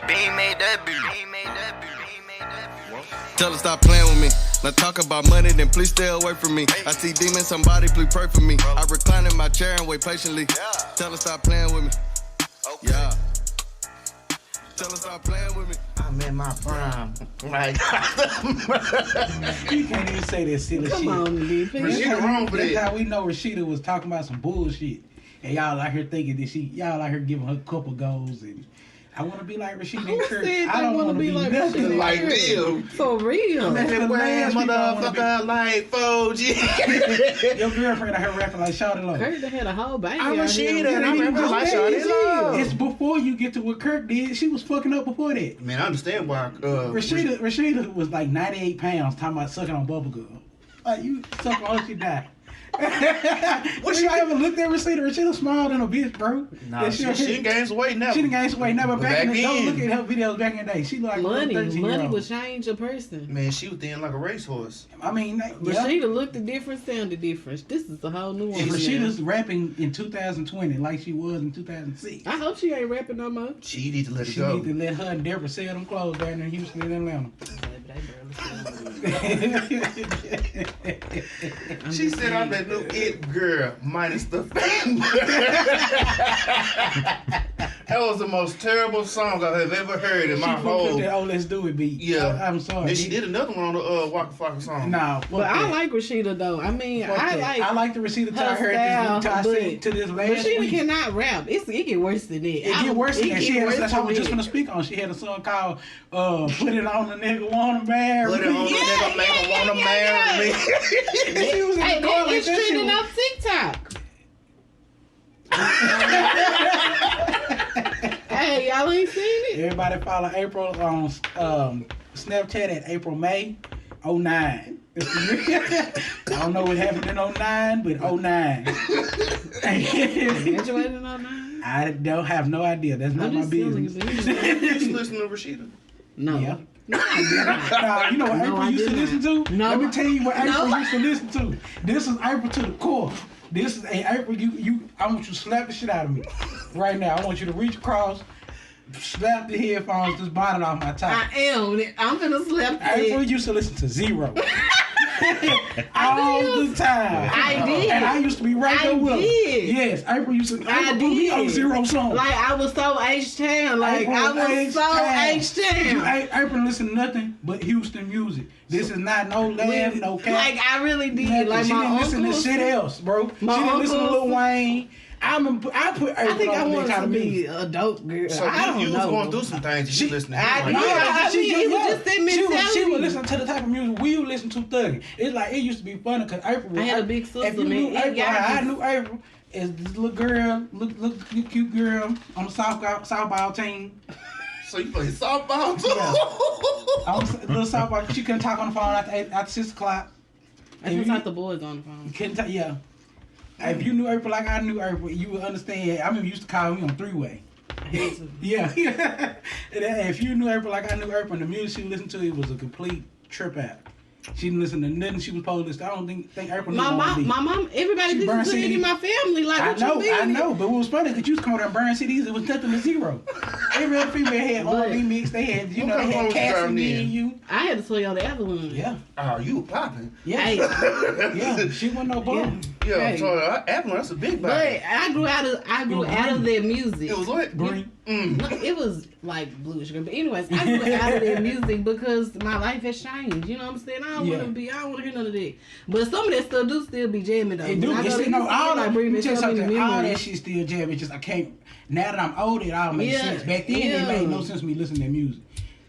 Bean made that beat. Tell her stop playing with me. Now talk about money, then please stay away from me. I see demons, somebody please pray for me. I recline in my chair and wait patiently. Tell her stop playing with me. Yeah. Tell her stop playing with me. I'm in my prime. Like, you can't even say that silly shit. Come on, DP. Rashida wrong for That's that. how we know Rashida was talking about some bullshit. And y'all out here thinking that y'all out here giving her a couple goals and I want to be like Rashida in Who church. said I they don't want to be like nothing Rashida? like church. them. For real. Man, That last people motherfucker like 4G. Your girlfriend out here rapping like Shawty Love. Kurt done had a whole baby. I'm out here. Rashida and I'm rapping like Shawty Love. It's before you get to what Kirk did. She was fucking up before that. Man, I understand why. Rashida was like 98 pounds talking about sucking on bubblegum. Like, you suck on her, she died. What you ever looked at Rashida? Rashida smaller than a bitch, bro. Nah, she gains weight now. She done gained some weight now, but back in the day, then, don't look at her videos back in the day. She look like Money a 13-year-old. will change a person. man, she was thin like a racehorse. I mean, yeah. Rashida looked different, sounded different. This is a whole new one. Rashida's rapping in 2020 like she was in 2006. I hope she ain't rapping no more. She need to let it She go. need to let her and Deborah sell them clothes down in Houston and Atlanta. She said I'm that new it girl minus the fame. That was the most terrible song I have ever heard in my She whole. put that "Oh Let's Do It" beat. Yeah. I'm sorry. Then she did another one on the Waka Flocka song. Nah, fuck But I that. like Rashida though. I mean, Fuck I that. like the Rashida her I heard style, this. I but said to this last Rashida week. cannot rap. It get worse than that. It get worse than that. She had that's what I was just gonna gonna speak on. She had a song called "Put It On the Nigga Wanna Marry Put it on Me." the nigga, make her wanna marry me. She was in Hey, the car that like is that shit trending was- on TikTok. Hey, y'all ain't seen it? Everybody follow April on Snapchat at April Mayy 09. I don't know what happened in 09, but 09. Graduated in 09? I don't have no idea. That's not I'm my just telling you, business. You listen to Rashida? No. Yeah. No, I did not. Nah, you know what No, April I used to did listen not. to? No. Let me tell you what April No. used to listen to. This is April to the core. This is April. I want you to slap the shit out of me right now. I want you to reach across, slap the headphones, just bonnet off my top. I am. I'm gonna slap April it. used to listen to Zero. All the time. I did. And I used to be right there I with her. did. Yes, April used to. I April put me on did. Zero song. Like, I was so H-Town. Like, I was so H-Town. April listen to nothing but Houston music. This is not no laugh, no cap. Like, I really did. Nothing. Like, She my didn't listen to uncle. shit else, bro. She My didn't listen to uncle- Lil Wayne. I put April I think I on that wanted kind to of be music. a dope girl. So I don't you was know. going through some things. She listening to I him. did. Like, I mean, it was just that She mentality. was listening to the type of music we would listen to thugging. It's like it used to be funny because April was. I had a big sister, If you man. knew Yeah, April, y'all I just- knew April as this little girl, look cute girl on the softball team. So you play softball too? On the little softball, she couldn't talk on the phone after 6 o'clock. I just talk the boys on the phone. Couldn't talk, yeah. If you knew April like I knew April, you would understand. I remember you used to call me on 3-way. Yeah. And if you knew April like I knew April, and the music she listened to, it was a complete trip out. She didn't listen to nothing she was supposed to listen to. I don't think April knew My what mom, everybody She listens burned to it CDs. in my family. Like, I what you mean? know, but what was funny because you was coming out and burn CDs, it was nothing to Zero. Every other female had R&B mix, they had, they What had was Cassie, driving me in? and you. I had to tell y'all the other one. Yeah, Oh, you were popping. yeah, Hey, yeah, she wasn't no bum. Yeah, Hey. so Apple, that's a big but bag. I grew out of their music. It was what? Green. No, it was like bluish green. But anyways, I grew out of their music because my life has changed. You know what I'm saying? I don't want to hear none of that. But some of that stuff do still be jamming though. It do. I know It's, they no, used to all be, that. bring Let me me tell you so many something. All that memories. shit still jam. It's just I can't. Now that I'm older, it all makes Yeah, sense. Back then, yeah. it made no sense to me listening to music.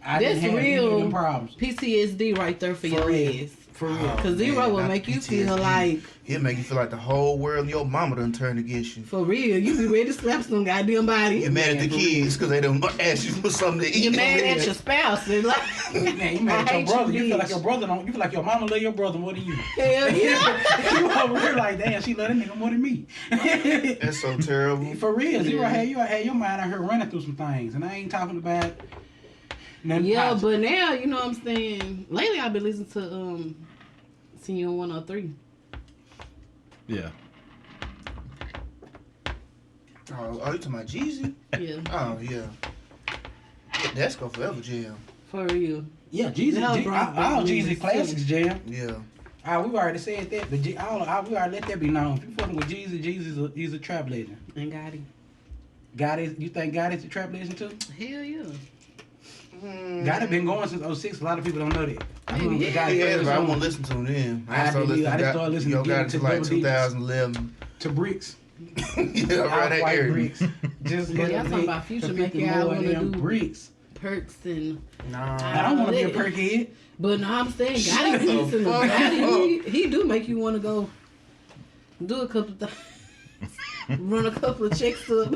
I That's didn't have any of real them problems. PTSD right there for your real. ass. For real. Oh, Cause Zero man, will not make you PTSD. feel like, He'll make you feel like the whole world and your mama done turned against you. for real, you be ready to slap some goddamn body. You're mad at the kids because they don't ask you for something to eat. You're mad at your spouse. And like, Man, you mad I at your hate brother. You feel like bitch. your brother don't. You feel like your mama love your brother more than you. Hell yeah. You over here like, damn, she love that nigga more than me. That's so terrible. For real, Zero had your mind out here running through some things, and I ain't talking about nothing Yeah, positive. but now, you know what I'm saying? Lately, I've been listening to Senior 103. Yeah. Oh, you talking about Jeezy? Yeah. Oh, yeah. That's gonna forever jam. For real. Yeah, Jesus. Now All Brown Jesus Baby classics jam. Yeah. We already said that, but we already let that be known. If you fucking with Jesus, he's a trap legend. And Gotti. Gotti, you think Gotti's a trap legend too? Hell yeah. Gotti been going since 06. A lot of people don't know that. I Maybe, remember yeah. Gotti Yeah, first but I song won't listen to him then. I just started listening Yo to got Get it to to like Double Digits. 2011. to Bricks. Yeah, right that White area. Bricks. Just Boy, y'all talking about Future making y'all wanna do Bricks. perks and Nah. I don't want to be a perkhead. but no, I'm saying Shut Gotti the listen to fuck Gotti. He do make you want to go do a couple things, run a couple of checks up.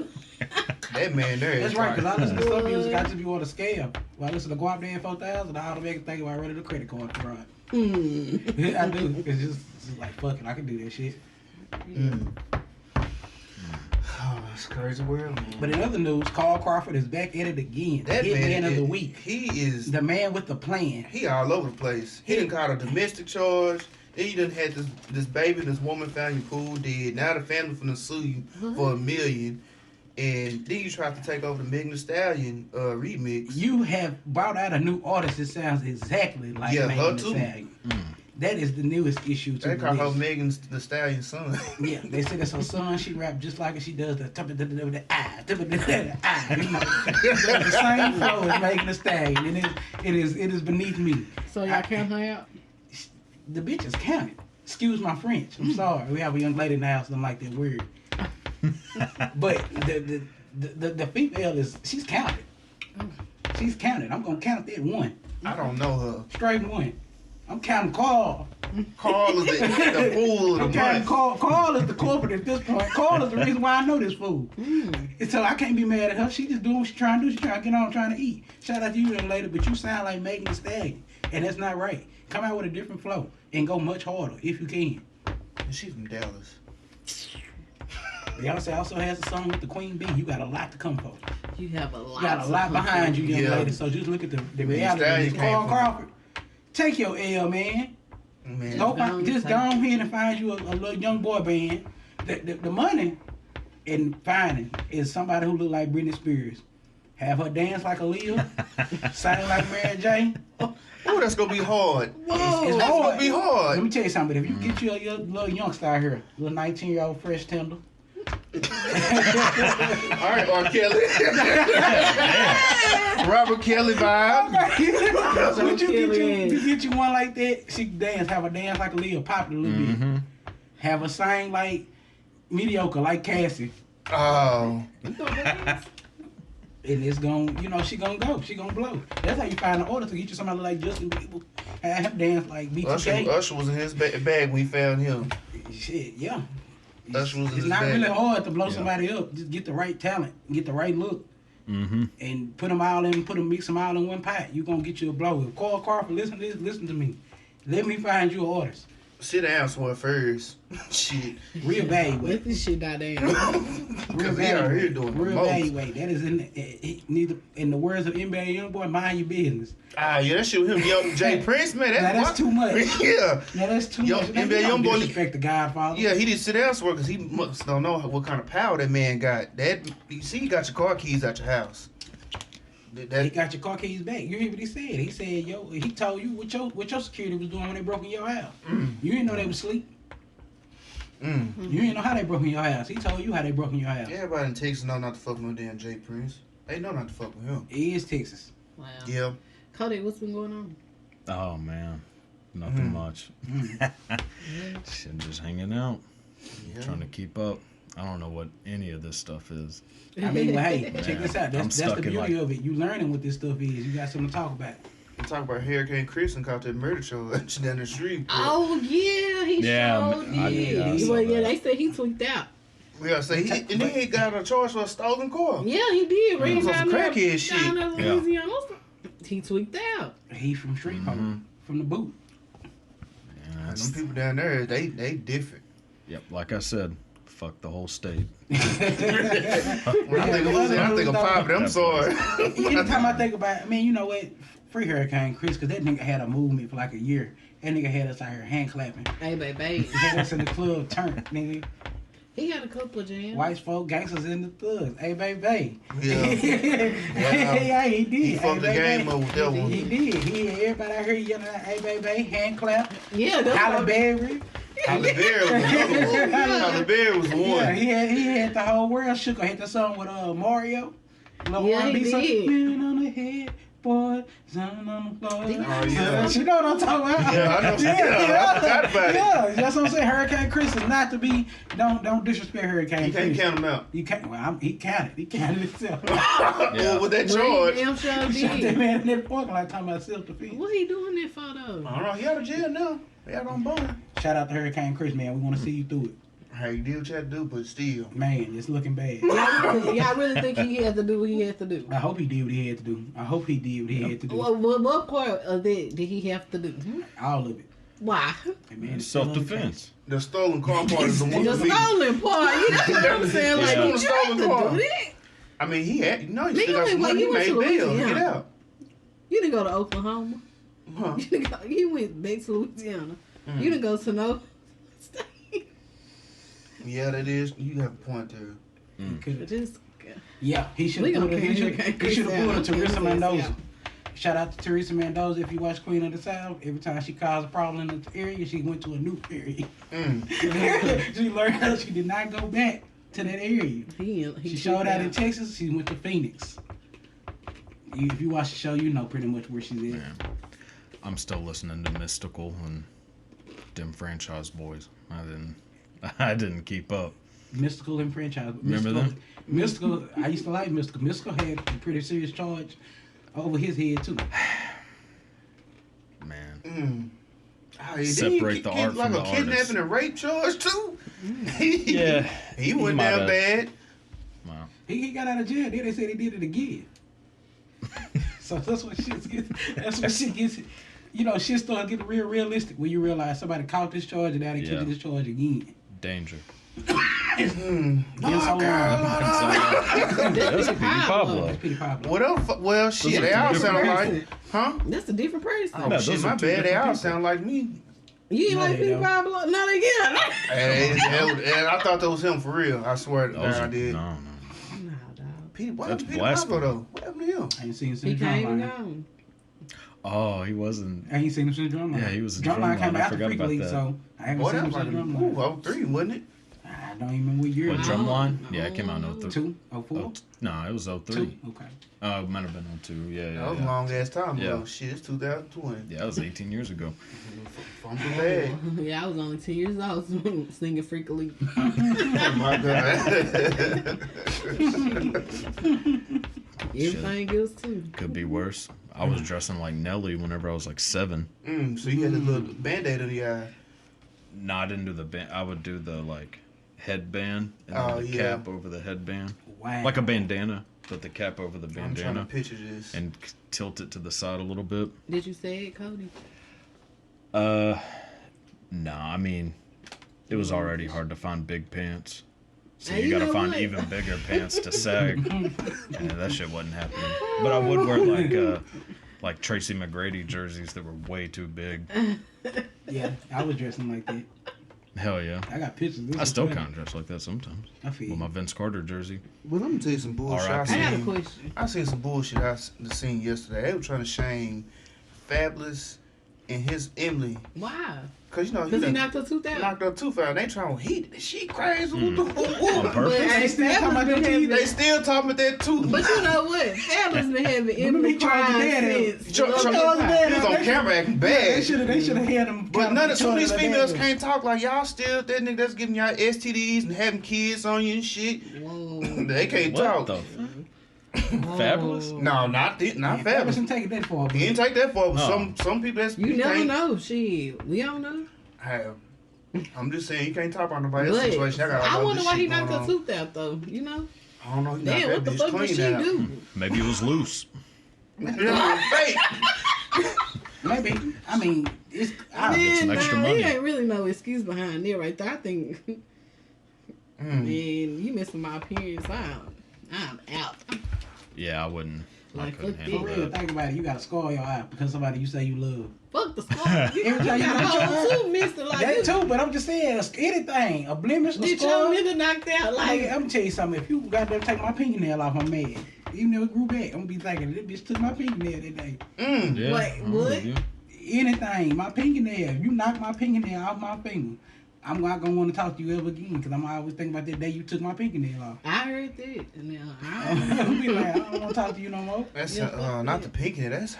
That man there is That's right, because I listen to Boy. some music, I just be on a scale. When I listen to Guap Dan 4000, I automatically think about running the credit card fraud. Mm. I do. It's just like, fuck it, I can do that shit. Oh, it's a crazy world, man. But in other news, Carl Crawford is back at it again. That Hit man of is- the week. He is. The man with the plan. He all over the place. He done caught a domestic charge. Then you done had this baby, this woman found your pool dead. Now the family finna sue you for $1 million. And then you tried to take over the Megan Thee Stallion remix. You have brought out a new artist that sounds exactly like Yeah, Megan her Thee too. Stallion. That is the newest issue to They call her release. Megan Thee Stallion's son. Yeah, they say that's her son. She rap just like her. She does the the same flow as Megan Thee Stallion, and it is beneath me. So y'all count her out? The bitch is counted. Excuse my French. I'm sorry. We have a young lady in the house that don't like that word. But the female she's counted. She's counted. I'm gonna count that one. I don't know her. Straight one. I'm counting Carl. Carl is the fool of I'm the counting month. Carl is the culprit at this point. Carl is the reason why I know this fool. And so I can't be mad at her. She just doing what she's trying to do. She's trying to get on, trying to eat. Shout out to you, young lady, but you sound like Megan Thee Stallion, and that's not right. Come out with a different flow and go much harder if you can. She's from Dallas. Beyonce also has a song with the Queen Bee. You got a lot to come for. You have a lot. You got a lot behind you, young Yeah. lady. So just look at the Megan reality. Stallion Of came Carl from- Crawford, take your L, man. Man. Just go on here and find you a little young boy band. The money in finding is somebody who look like Britney Spears. Have her dance like Aaliyah, sing like Mary J. Oh, that's gonna be hard. Whoa. It's That's hard. gonna be hard. Let me tell you something. If you get you a little youngster out here, little 19-year-old fresh tender. All right, R. Kelly. Robert Kelly vibe. So you get you one like that, she can dance, have her dance like Aaliyah, pop it a little bit. Have her sing like mediocre, like Cassie. Oh, And it's gonna, she gonna go. She gonna blow. That's how you find the order to get you somebody like Justin Bieber. Have him dance like B2K. Usher was in his bag when we found him. Shit, yeah. Usher was in It's his not bag. really hard to blow somebody up. Just get the right talent, get the right look, and mix them all in one pot. You gonna get you a blow. If Carl Crawford, listen to me. Let me find you an artist. Sit down somewhere first. Shit. Reevaluate. Let this shit die down. Because he out here doing the most. Reevaluate. That is in the words of NBA YoungBoy, mind your business. Ah, yeah, that shit with him, Young Jay Prince, man. That's too much. Yeah. Yeah, that's too Yo, much. NBA Don't YoungBoy- disrespect the Godfather. Yeah, he didn't sit down somewhere because he must don't know what kind of power that man got. You see, you got your car keys out your house. He got your car keys back. You hear what he said? He said, he told you what your security was doing when they broke in your house. You didn't know they was asleep. You didn't know how they broke in your house. He told you how they broke in your house. Everybody in Texas know not to fuck with no damn Jay Prince. They know not to fuck with him. It is Texas. Wow. Yeah. Codak, what's been going on? Oh man, nothing much. Shit, just hanging out, Yeah. trying to keep up. I don't know what any of this stuff is. I mean, well, hey, check this out. I'm That's the stuck in, beauty like- of it. You learning what this stuff is. You got something to talk about. We talk about Hurricane Chris and caught that murder charge down the street. Bro. Oh yeah, he Yeah, showed I did. saw Well, that. they said he tweaked out. We gotta say, and he got a charge for a stolen car. Yeah, he did. Ran was on down some there, crackhead shit. down there, Yeah. Louisiana. He tweaked out. He from Shreveport, from the boot. Yeah, And that's- them people down there, they different. yep, like I said, fuck the whole state. When I think of Louisiana, I think of poverty. I'm sorry. Anytime I think about, you know what? Free Hurricane Chris, because that nigga had a movement for like a year. That nigga had us out here hand clapping. Hey, baby. He had us in the club turned, nigga. He had a couple of jams. White folk, gangsters, and the thugs. Hey, baby. Yeah. Yeah, he did. He fucked the game up with that one. He did. He had everybody out here yelling at hey, baby, hand clap, Yeah, that's Halle what- Berry. Halle Berry was another one. Halle Berry was the one. Yeah, he had the whole world shook. I hit the song with Mario. Little Yeah, he R&B song. did. Man on the head, boy, son on the floor. Oh, yeah. You know what I'm talking about? Yeah, I know. Yeah, I forgot about it. Yeah, that's what I'm saying. Hurricane Chris is not to be. Don't disrespect Hurricane You Chris. can't count him out. You can't. Well, he counted. He counted himself. Well, with that Well, charge. he damn sure Shot that did. man in that parking lot talking about self-defense. What he doing that for though? I don't know. He out of jail now. He out on bond. Shout out to Hurricane Chris, man. We want to see you through it. Hey, you did what you had to do, but still. Man, it's looking bad. Y'all really think he had to do what he had to do? I hope he did what he had to do. I hope he did what he had to do. What part of that did he have to do? All of it. Why? Hey, man, it's still on the Self-defense. The stolen car part is the one The for me. stolen part. You know what I'm saying? Like, Yeah. you have to Stolen do that. I mean, he had, you Nigga, still got some wait, money. you He went made to bail. Louisiana. Get out. You didn't go to Oklahoma. Huh. You went back to Louisiana. You didn't go to no state. Yeah, that is. You have a point there. Just Yeah, he should We have gonna pulled catch a Hurricane Chris Teresa out. Mendoza. Yeah. Shout out to Teresa Mendoza. If you watch Queen of the South, every time she caused a problem in the area, she went to a new area. She learned how she did not go back to that area. he She showed out in Texas. She went to Phoenix. If you watch the show, you know pretty much where she's at. Man, I'm still listening to Mystical and them Franchise Boys. I didn't keep up. Mystical and franchise. Remember them? Mystical. I used to like Mystical. Mystical had a pretty serious charge over his head too. Man. Oh, yeah, Separate the art like from a the kidnapping artist. and rape charge too. Yeah. he went might down have. bad. Wow. He got out of jail. Then they said he did it again. So that's what shit gets. That's what shit gets. You know, shit starts getting realistic when you realize somebody caught this charge and now they took this charge again. Danger. It's been so long. That's Petey Pablo. That's Petey Pablo. What else? Well, shit, are they all different sound person. like, huh? That's a different person. Oh No, shit, those my are two bad. They different all people. sound like me. You ain't No, like they Petey don't. Pablo? No, they get. And I thought that was him for real. I swear to Those God, I are, did. no. Nah, dog. Pete, what That's happened to Peter Pablo blasphemy. though? What happened to him? I ain't seen him He since can't even Drumline. go. Oh, he wasn't. I ain't seen him since Drumline. Yeah, he was in Drumline came Drumline. I after forgot Freak about League, that. so I haven't Boy, seen that him was since like Drumline. 03, wasn't it? I don't even know what year. What, it was. Drumline? Yeah, it came out in 03. 2? 04? Oh, no, it was 03. 2? Okay. It might have been 02. Yeah, That was a yeah. long ass time ago. Yeah. Shit, it's 2020. Yeah, that was 18 years ago. From the bag. Yeah, I was only 10 years old singing Freak League. Oh my God. Everything else too. Could be worse. I was dressing like Nelly whenever I was like 7. So you had a little band-aid on the eye. No, I didn't do the band. I would do the like headband and Oh, then the yeah. cap over the headband, Wow. like a bandana, but the cap over the I'm trying to bandana picture this. and tilt it to the side a little bit. Did you say it, Cody? No, I mean, it was already hard to find big pants. So Hey, you you gotta know find what? even bigger pants to sag. And that shit wasn't happening. But I would wear like Tracy McGrady jerseys that were way too big. Yeah, I was dressing like that. Hell yeah. I got pictures. This I is still funny. kind of dress like that sometimes. I feel With my you. Vince Carter jersey. Well, let me tell you some bullshit. I R.I.P. I got a seen, question. I seen some bullshit I seen yesterday. They were trying to shame Fabulous and his Emily. Why? Cause you know Because he done knocked her tooth out. knocked her tooth out. They trying to hit. She crazy. On But purpose? They still talking about them teeth. They still talking about that tooth. But you know what? Fabulous been having Remember Emily he charged crying the dad since. Chuck- Lil Chuck- Pop. He was on camera acting They bad. should have had them. But none of some of these charged the females dad. can't talk like y'all still that nigga that's giving y'all STDs and having kids on you and shit. Whoa. They can't What talk. the Fabulous? No, not Man, Fabulous. Fabulous take it that far. He didn't take that far. But Oh. some people that's You never can't know. Shit. We don't know. have. I'm just saying you can't talk about nobody else's But situation. I got all I this wonder why he shit knocked going her on. tooth out, though. You know? I don't know. He Damn, knocked what the that fuck bitch did she clean out. do? Maybe it was loose. Fake. Maybe. I mean, it's. I'll get some extra There money. ain't really no excuse behind there right there. I think, man, you messing my appearance. I'm out. Yeah, I wouldn't. Like, couldn't fuck handle For this. real, think about it. You got a scar on your eye because somebody you say you love. Fuck the scar. You Every time you got got a your whole too, mister. Like, That you too, but I'm just saying, anything, a blemish, a get scar. your nigga knocked out. Like, I'm gonna tell you something. If you got to take my fingernail off, I'm mad. Even if it grew back, I'm gonna be thinking, this bitch took my fingernail that day. Yeah, Wait, I'm what? with you. Anything, my fingernail. You knock my fingernail off my finger, I'm not gonna want to talk to you ever again because I'm always thinking about that day you took my fingernail off. I heard that. Now, I'm gonna be like, I don't want to talk to you no more. That's Yeah, not the pinky. That's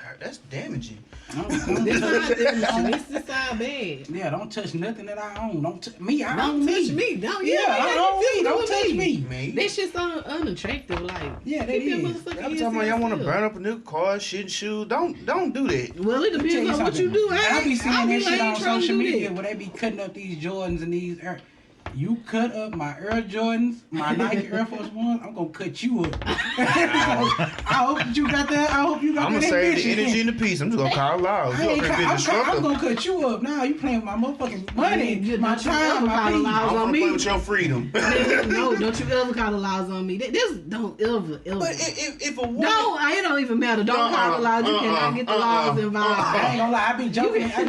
damaging. this is side bad. Yeah, don't touch nothing that I own. Don't me. I Don't own touch me. me. Don't, Yeah, I own me. Don't touch me. Man, That shit's unattractive. Like, Yeah, that keep your is. motherfucking I'm hands talking about y'all want to yourself. burn up a new car, shit and shoes. Don't do that. Well, it Let me tell depends on what you something. do. I be seeing that shit on trying to social do media that. where they be cutting up these Jordans and these You cut up my Air Jordans, my Nike Air Force Ones, I'm gonna cut you up. I hope that you got that. I hope you got I'm that gonna save the ambition. energy and the peace. I'm just gonna call loud. You already been I'm destructive. gonna cut you up. Nah, you playing with my motherfucking money, my time, my call peace. loud I'm on gonna me. play with your freedom. No, don't you ever call the laws on me. This don't ever. But if a woman, No, it don't even matter. Don't call the laws. You cannot get the laws involved. I ain't gonna lie, I be joking. I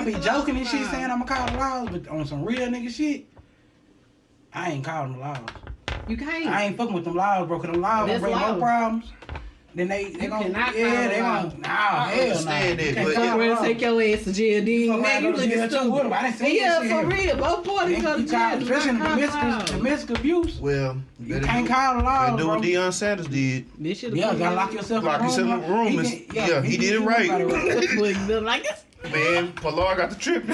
be joking and shit, Wow. saying I'm gonna call the laws, but on some real nigga shit, I ain't calling the laws. You can't. I ain't fucking with them laws, bro. Cause them laws gonna That's bring more laws. problems. Then they You gonna cannot yeah, call they the gonna laws. nah, I hell understand nah. that, You can't but call Fuck the around, laws. take your ass to jail. Then Fuck man, around, you go to jail looking too with 'em. I done stupid. seen Yeah, that for shit. real. Both parties go to You call, jail. especially in Do not call the laws. domestic abuse. well, You better can't do, call the laws, better do bro. what Deion Sanders did. This shit Yeah, gotta lock yourself Lock yourself in a room. He did it right. Like this. Man, Pilar got the trip.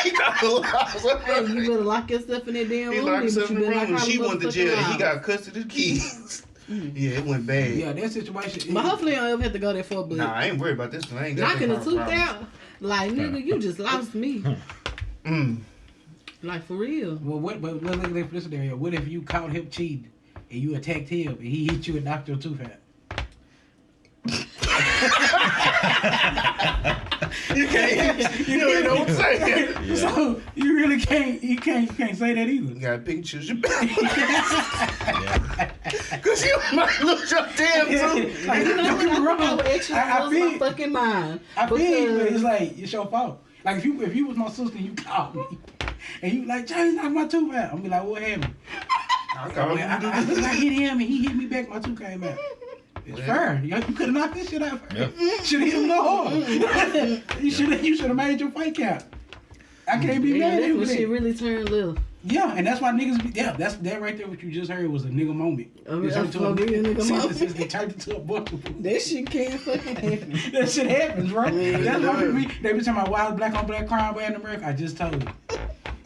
He got the laws. Hey, you better lock yourself in that damn He room. locked himself in the but you room better and not she call went to the jail. motherfucking He got laws. custody of the kids. Yeah, it went bad. Yeah, that situation. But hopefully I don't ever have to go that far. But Nah, I ain't worried about this one. I ain't got knocking that the tooth problem. out, like nigga, you just lost me. Like for real. Well, but let's look at this scenario. What if you caught him cheating and you attacked him and he hit you and knocked your tooth out? You ain't know what to say. Yeah. So you really can't say that either. You gotta pick and choose your battle. Yeah. Cause you might lose your damn tooth. Like, You know don't what? get me I wrong. would actually I lose my feel, fucking mind. I feel, but because- it's like it's your fault. Like if you was my sister and you called me and you like James knocked my tooth out, I'm be like, what happened? I hit him and he hit me back. My tooth came out. It's fair. You could have knocked this shit out. Yeah. Should have hit him no harder. You should have made your fight count. I can't be Yeah, mad at that's you when for shit that. really turned left. Yeah, and that's why niggas be, yeah, that right there what you just heard was a nigga moment. I mean, It turned that's what a nigga moment. They turned into a multiple. That shit can't fucking happen. That shit happens, bro. Man, That's why yeah. they be talking about wild black on black crime way in America. I just told you.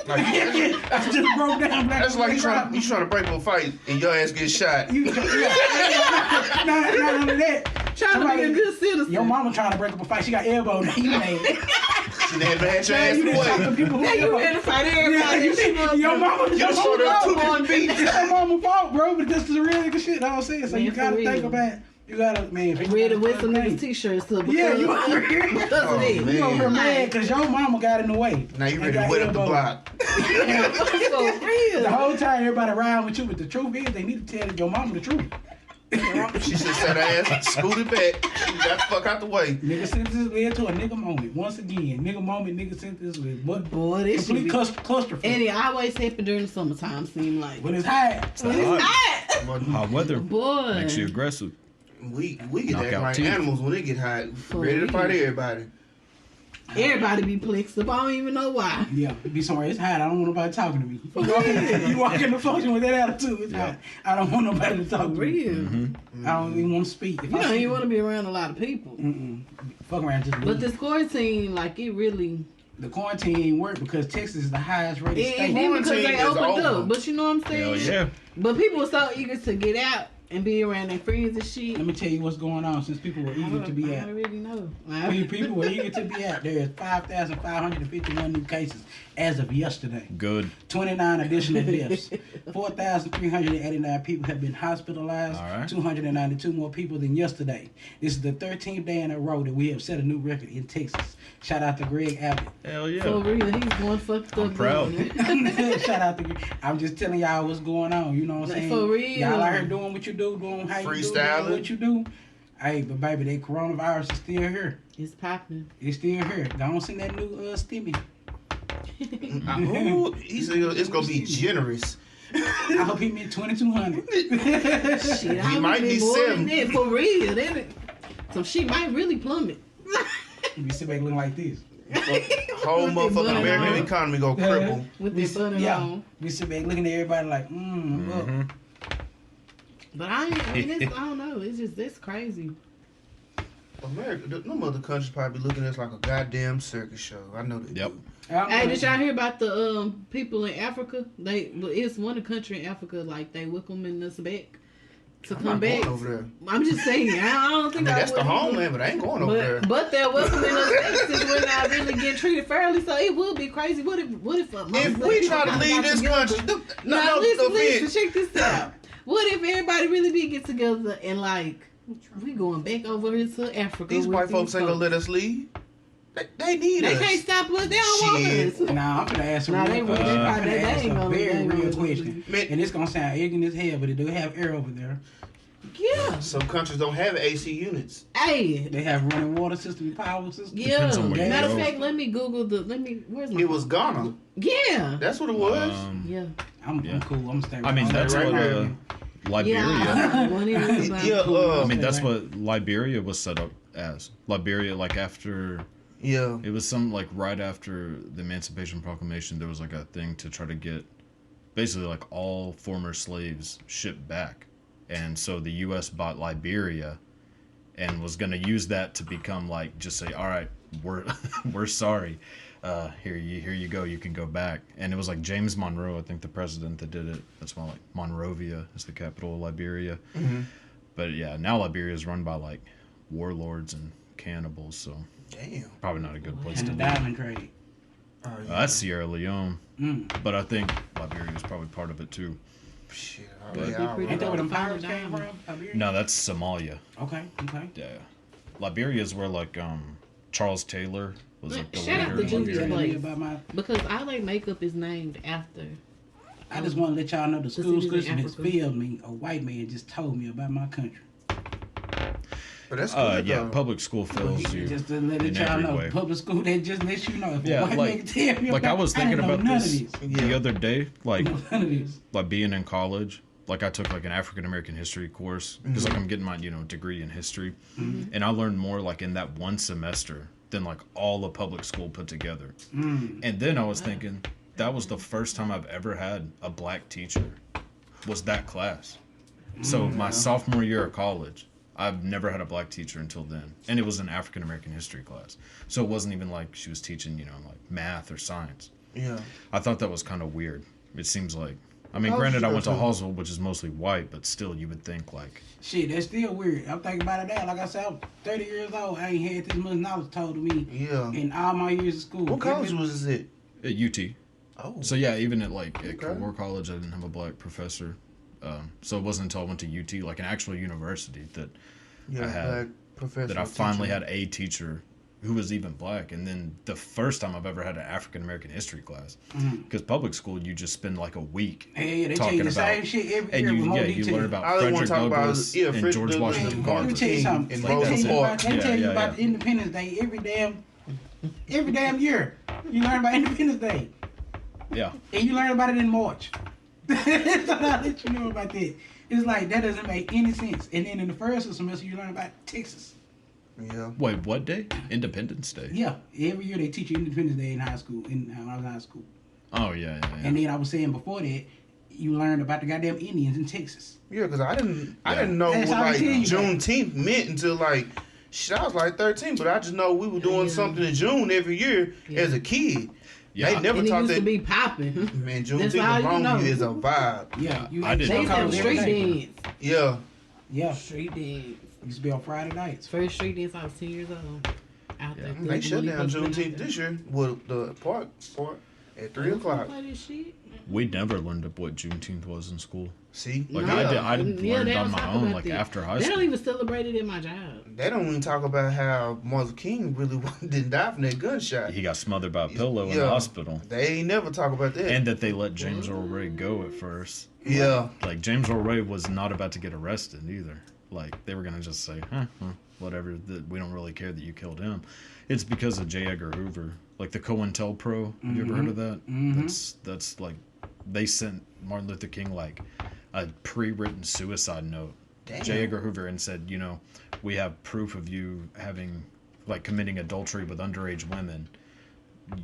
Like, I just broke down black that's on like black you trying to break up a fight and your ass gets shot. You, yeah. Not only that. Trying to be a good citizen. Your mama trying to break up a fight. She got elbowed. Now you mad. She never had your Now ass you done shot the away. people who Now you elbowed. ready to fight Yeah, everybody. you see, your mama, You showed up fault. 2 on beat. It's your mama's fault, bro. But this is the real nigga shit. I'm saying. So Man, you gotta for think real. about. You gotta, man. people Ready to gotta wear some think. niggas t-shirts up. Yeah, because- you over here. because Oh, of that. man. You over here mad because your mama got in the way. Now you And ready to got wet up the elbowed. block. For real. The whole time everybody around with you, but the truth is they need to tell your mama the truth. She just sat her ass, scooted back. She got the fuck out the way. Nigga sentence led to a nigga moment. Once again, nigga moment, nigga sentence with what? Boy, this should Complete be... clusterfuck. And it always happen during the summertime, seem like. When it's hot. It's hot. But Hot weather Boy. makes you aggressive. we get Knock acting out like teeth. animals when they get hot. Ready to real. fight everybody. Everybody be flexed up. I don't even know why. Yeah, it be somewhere it's hot. I don't want nobody talking to me. You walk in the function with that attitude. It's hot. I don't want nobody to talk For to real. me. I don't even want to speak. If You I don't see- even want to be around a lot of people. Fuck around, just But leave. this quarantine, like, it really... The quarantine ain't work because Texas is the highest rated It state. did because they Quarantine is opened over. up. But you know what I'm saying? Hell yeah. But people were so eager to get out and be around their friends and shit. Let me tell you what's going on since people were eager to be I out. don't really know. People were eager to be out. There is 5,551 new cases as of yesterday. Good. 29 additional deaths. 4,389 people have been hospitalized. All right. 292 more people than yesterday. This is the 13th day in a row that we have set a new record in Texas. Shout out to Greg Abbott. Hell For yeah. real, he's one fucked I'm up. proud. dude. Shout out to Greg. I'm just telling y'all what's going on. You know what I'm Like, saying? for real. Y'all out here doing what you do, doing how you do, Freestyling. doing what you do. Hey, but baby, that coronavirus is still here. It's popping. It's still here. Don't send that new stimmy. Ooh, he said it's gonna be generous. I hope he meant 2,200. Shit, He might be more than 7. that for real, isn't it? So she might really plummet. You sit back looking like this. Whole With motherfucking the American butter. economy go cripple. With the butter on. We sit back looking at everybody like, look. But I don't know. It's just, it's crazy. America, them other countries probably looking at us like a goddamn circus show. I know that. Yep. Hey, did y'all hear about the people in Africa? It's one country in Africa, like they welcoming us back to I'm come not back. going over there. I'm just saying, I don't I think mean, that's the would either. homeland, but I ain't going over there. But they're welcoming us back since we're not really getting treated fairly. So it would be crazy. What if If we try to leave this country, No, listen, offense. check this out. What if everybody really did get together and like we going back over here to Africa? These with white folks ain't gonna let us leave. They need They us. can't stop us. They don't Shit. want us. Nah, I'm gonna ask a Nah, real they question. really- I'm they gonna ask ain't a gonna- they very ain't real gonna- question. Man. And it's gonna sound ignorant as hell, but they do have air over there. Yeah. Some countries don't have AC units. Hey. They have running water system, power system. Yeah. Depends on where you Matter of go. fact, let me Google where's my It was Ghana. Yeah. That's what it was. Yeah. I'm Yeah. cool. I'm gonna stay. I mean, right that's right what here. Liberia. Yeah. One of them about Yeah, cool. I mean, that's what Liberia was set up as. Liberia, like after Yeah. it was some like right after the Emancipation Proclamation, there was like a thing to try to get basically like all former slaves shipped back, and so the U.S. bought Liberia and was going to use that to become like just say, all right, we're sorry. Here you go. You can go back. And it was like James Monroe, I think the president that did it. That's why like Monrovia is the capital of Liberia. Mm-hmm. But yeah, now Liberia is run by like warlords and cannibals, so Damn. probably not a good place And to the live. diamond trade. Oh, That's Sierra Leone, Mm. but I think Liberia is probably part of it too. Shit. But- Ain't that where them Find pirates a came from? diamond. Liberia? No, that's Somalia. Okay. Yeah, Liberia is where like Charles Taylor was like the Shout out leader to in Judy Tell Liberia. me Place. about my. Because I like makeup is named after. I just want to let y'all know the school cities in system has Africa. failed me. A white man just told me about my country. But that's good, Yeah, though. public school fails you Just to let in y'all every know, way. public school that just lets you know if Yeah, a white like- man tell me Like I about, was I thinking didn't know about none this of this. the Yeah. other day, like None of this. like being in college. Like I took like an African American history course because like I'm getting my degree in history, and I learned more like in that one semester than like all the public school put together. And then I was thinking that was the first time I've ever had a black teacher. Was that class? So my sophomore year of college, I've never had a black teacher until then, and it was an African American history class. So it wasn't even like she was teaching like math or science. Yeah. I thought that was kind of weird. It seems like, I mean, Oh, granted, I sure, went to sure. Hallsville, which is mostly white, but still, you would think like, Shit, that's still weird. I'm thinking about it now. Like I said, I'm 30 years old. I ain't had this much knowledge told to me Yeah. in all my years of school. What college was this at? at UT. Oh. So yeah, even at like at Okay. War College, I didn't have a black professor. So it wasn't until I went to UT, like an actual university, that Yeah, I had- black professor. that I finally teacher. had a teacher who was even black. And then the first time I've ever had an African American history class, because public school, you just spend like a week Hey, they talking tell you the same about, shit every and year with you more you detail. learn about All they want Frederick to talk about Douglass is yeah, and Frederick George Douglass Washington and Let me Carver. tell you something. And They tell Rosa you about, Parks. they tell you Yeah, about yeah. Independence Day every damn year. You learn about Independence Day. Yeah. And you learn about it in March. So I'll let you know about that. It's like, that doesn't make any sense. And then in the first semester, you learn about Texas. Yeah. Wait, what day? Independence Day. Yeah, every year they teach you Independence Day in high school, when I was in high school. Oh yeah. And then I was saying before that, you learned about the goddamn Indians in Texas. Yeah, because I didn't know That's what how I like tell you that. Juneteenth meant until like shit, I was like 13, but I just know we were doing something in June every year as a kid. Yeah. They never And it taught used to that. be popping. Man, That's Juneteenth how you alone know. is a vibe. Yeah, I didn't They used to have know street that. dance. Yeah. Yeah, Street dance. used to be on Friday nights. First street dance, I was 10 years old. Out there. They shut down Juneteenth this year. Well, the park at 3 o'clock. Play this shit. We never learned what Juneteenth was in school. See, Like No. I Yeah, learned they on don't my talk own about like that. after high They don't school. even celebrate it in my job. they don't even talk about how Martin King really didn't die from that gunshot. He got smothered by a pillow in Yeah. the hospital. They ain't never talk about that. And that they let James Earl Ray go at first. yeah, Like James Earl Ray was not about to get arrested either. like they were gonna just say, well, whatever, that we don't really care that you killed him. It's because of J. Edgar Hoover, like the COINTELPRO. Have you ever heard of that? That's like they sent Martin Luther King like a pre-written suicide note. Damn. J. Edgar Hoover, and said, we have proof of you having like committing adultery with underage women.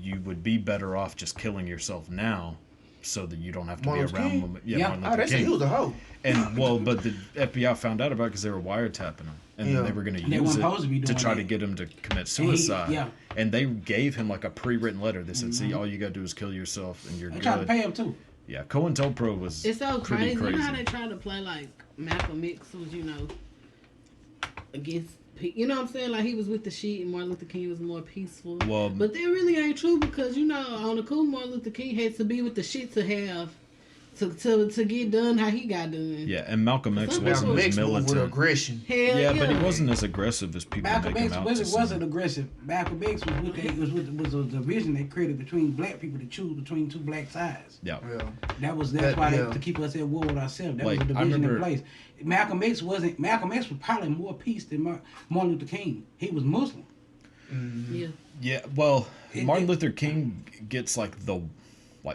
You would be better off just killing yourself now, so that you don't have to Martin be around King? women. Yeah. Martin Oh, Luther they said King. he was a hoe. And well, but the FBI found out about it because they were wiretapping him, and then they were going to They use weren't it supposed to be to doing try to that. get him to commit suicide. yeah. And they gave him like a pre-written letter. They said, "See, all you got to do is kill yourself, and you're They good." tried to pay him too. Yeah, COINTELPRO was It's so pretty crazy. crazy. You know how they try to play like Malcolm X was, against. You know what I'm saying? Like he was with the shit, and Martin Luther King was more peaceful. Well, but that really ain't true because on the cool, Martin Luther King had to be with the shit to have to get done how he got done. yeah, and Malcolm X Some wasn't Malcolm as X moved with militant. aggression. Hell Yeah, but he wasn't as aggressive as people Malcolm make him X out to wasn't seem. aggressive. Malcolm X was a division they created between black people to choose between two black sides. Yeah. Yeah. That's why yeah. to keep us at war with ourselves. That Like, was a I division in remember- place. Malcolm X was probably more peace than Martin Luther King. He was Muslim. Yeah. Yeah, well, It- Martin it- Luther King gets like the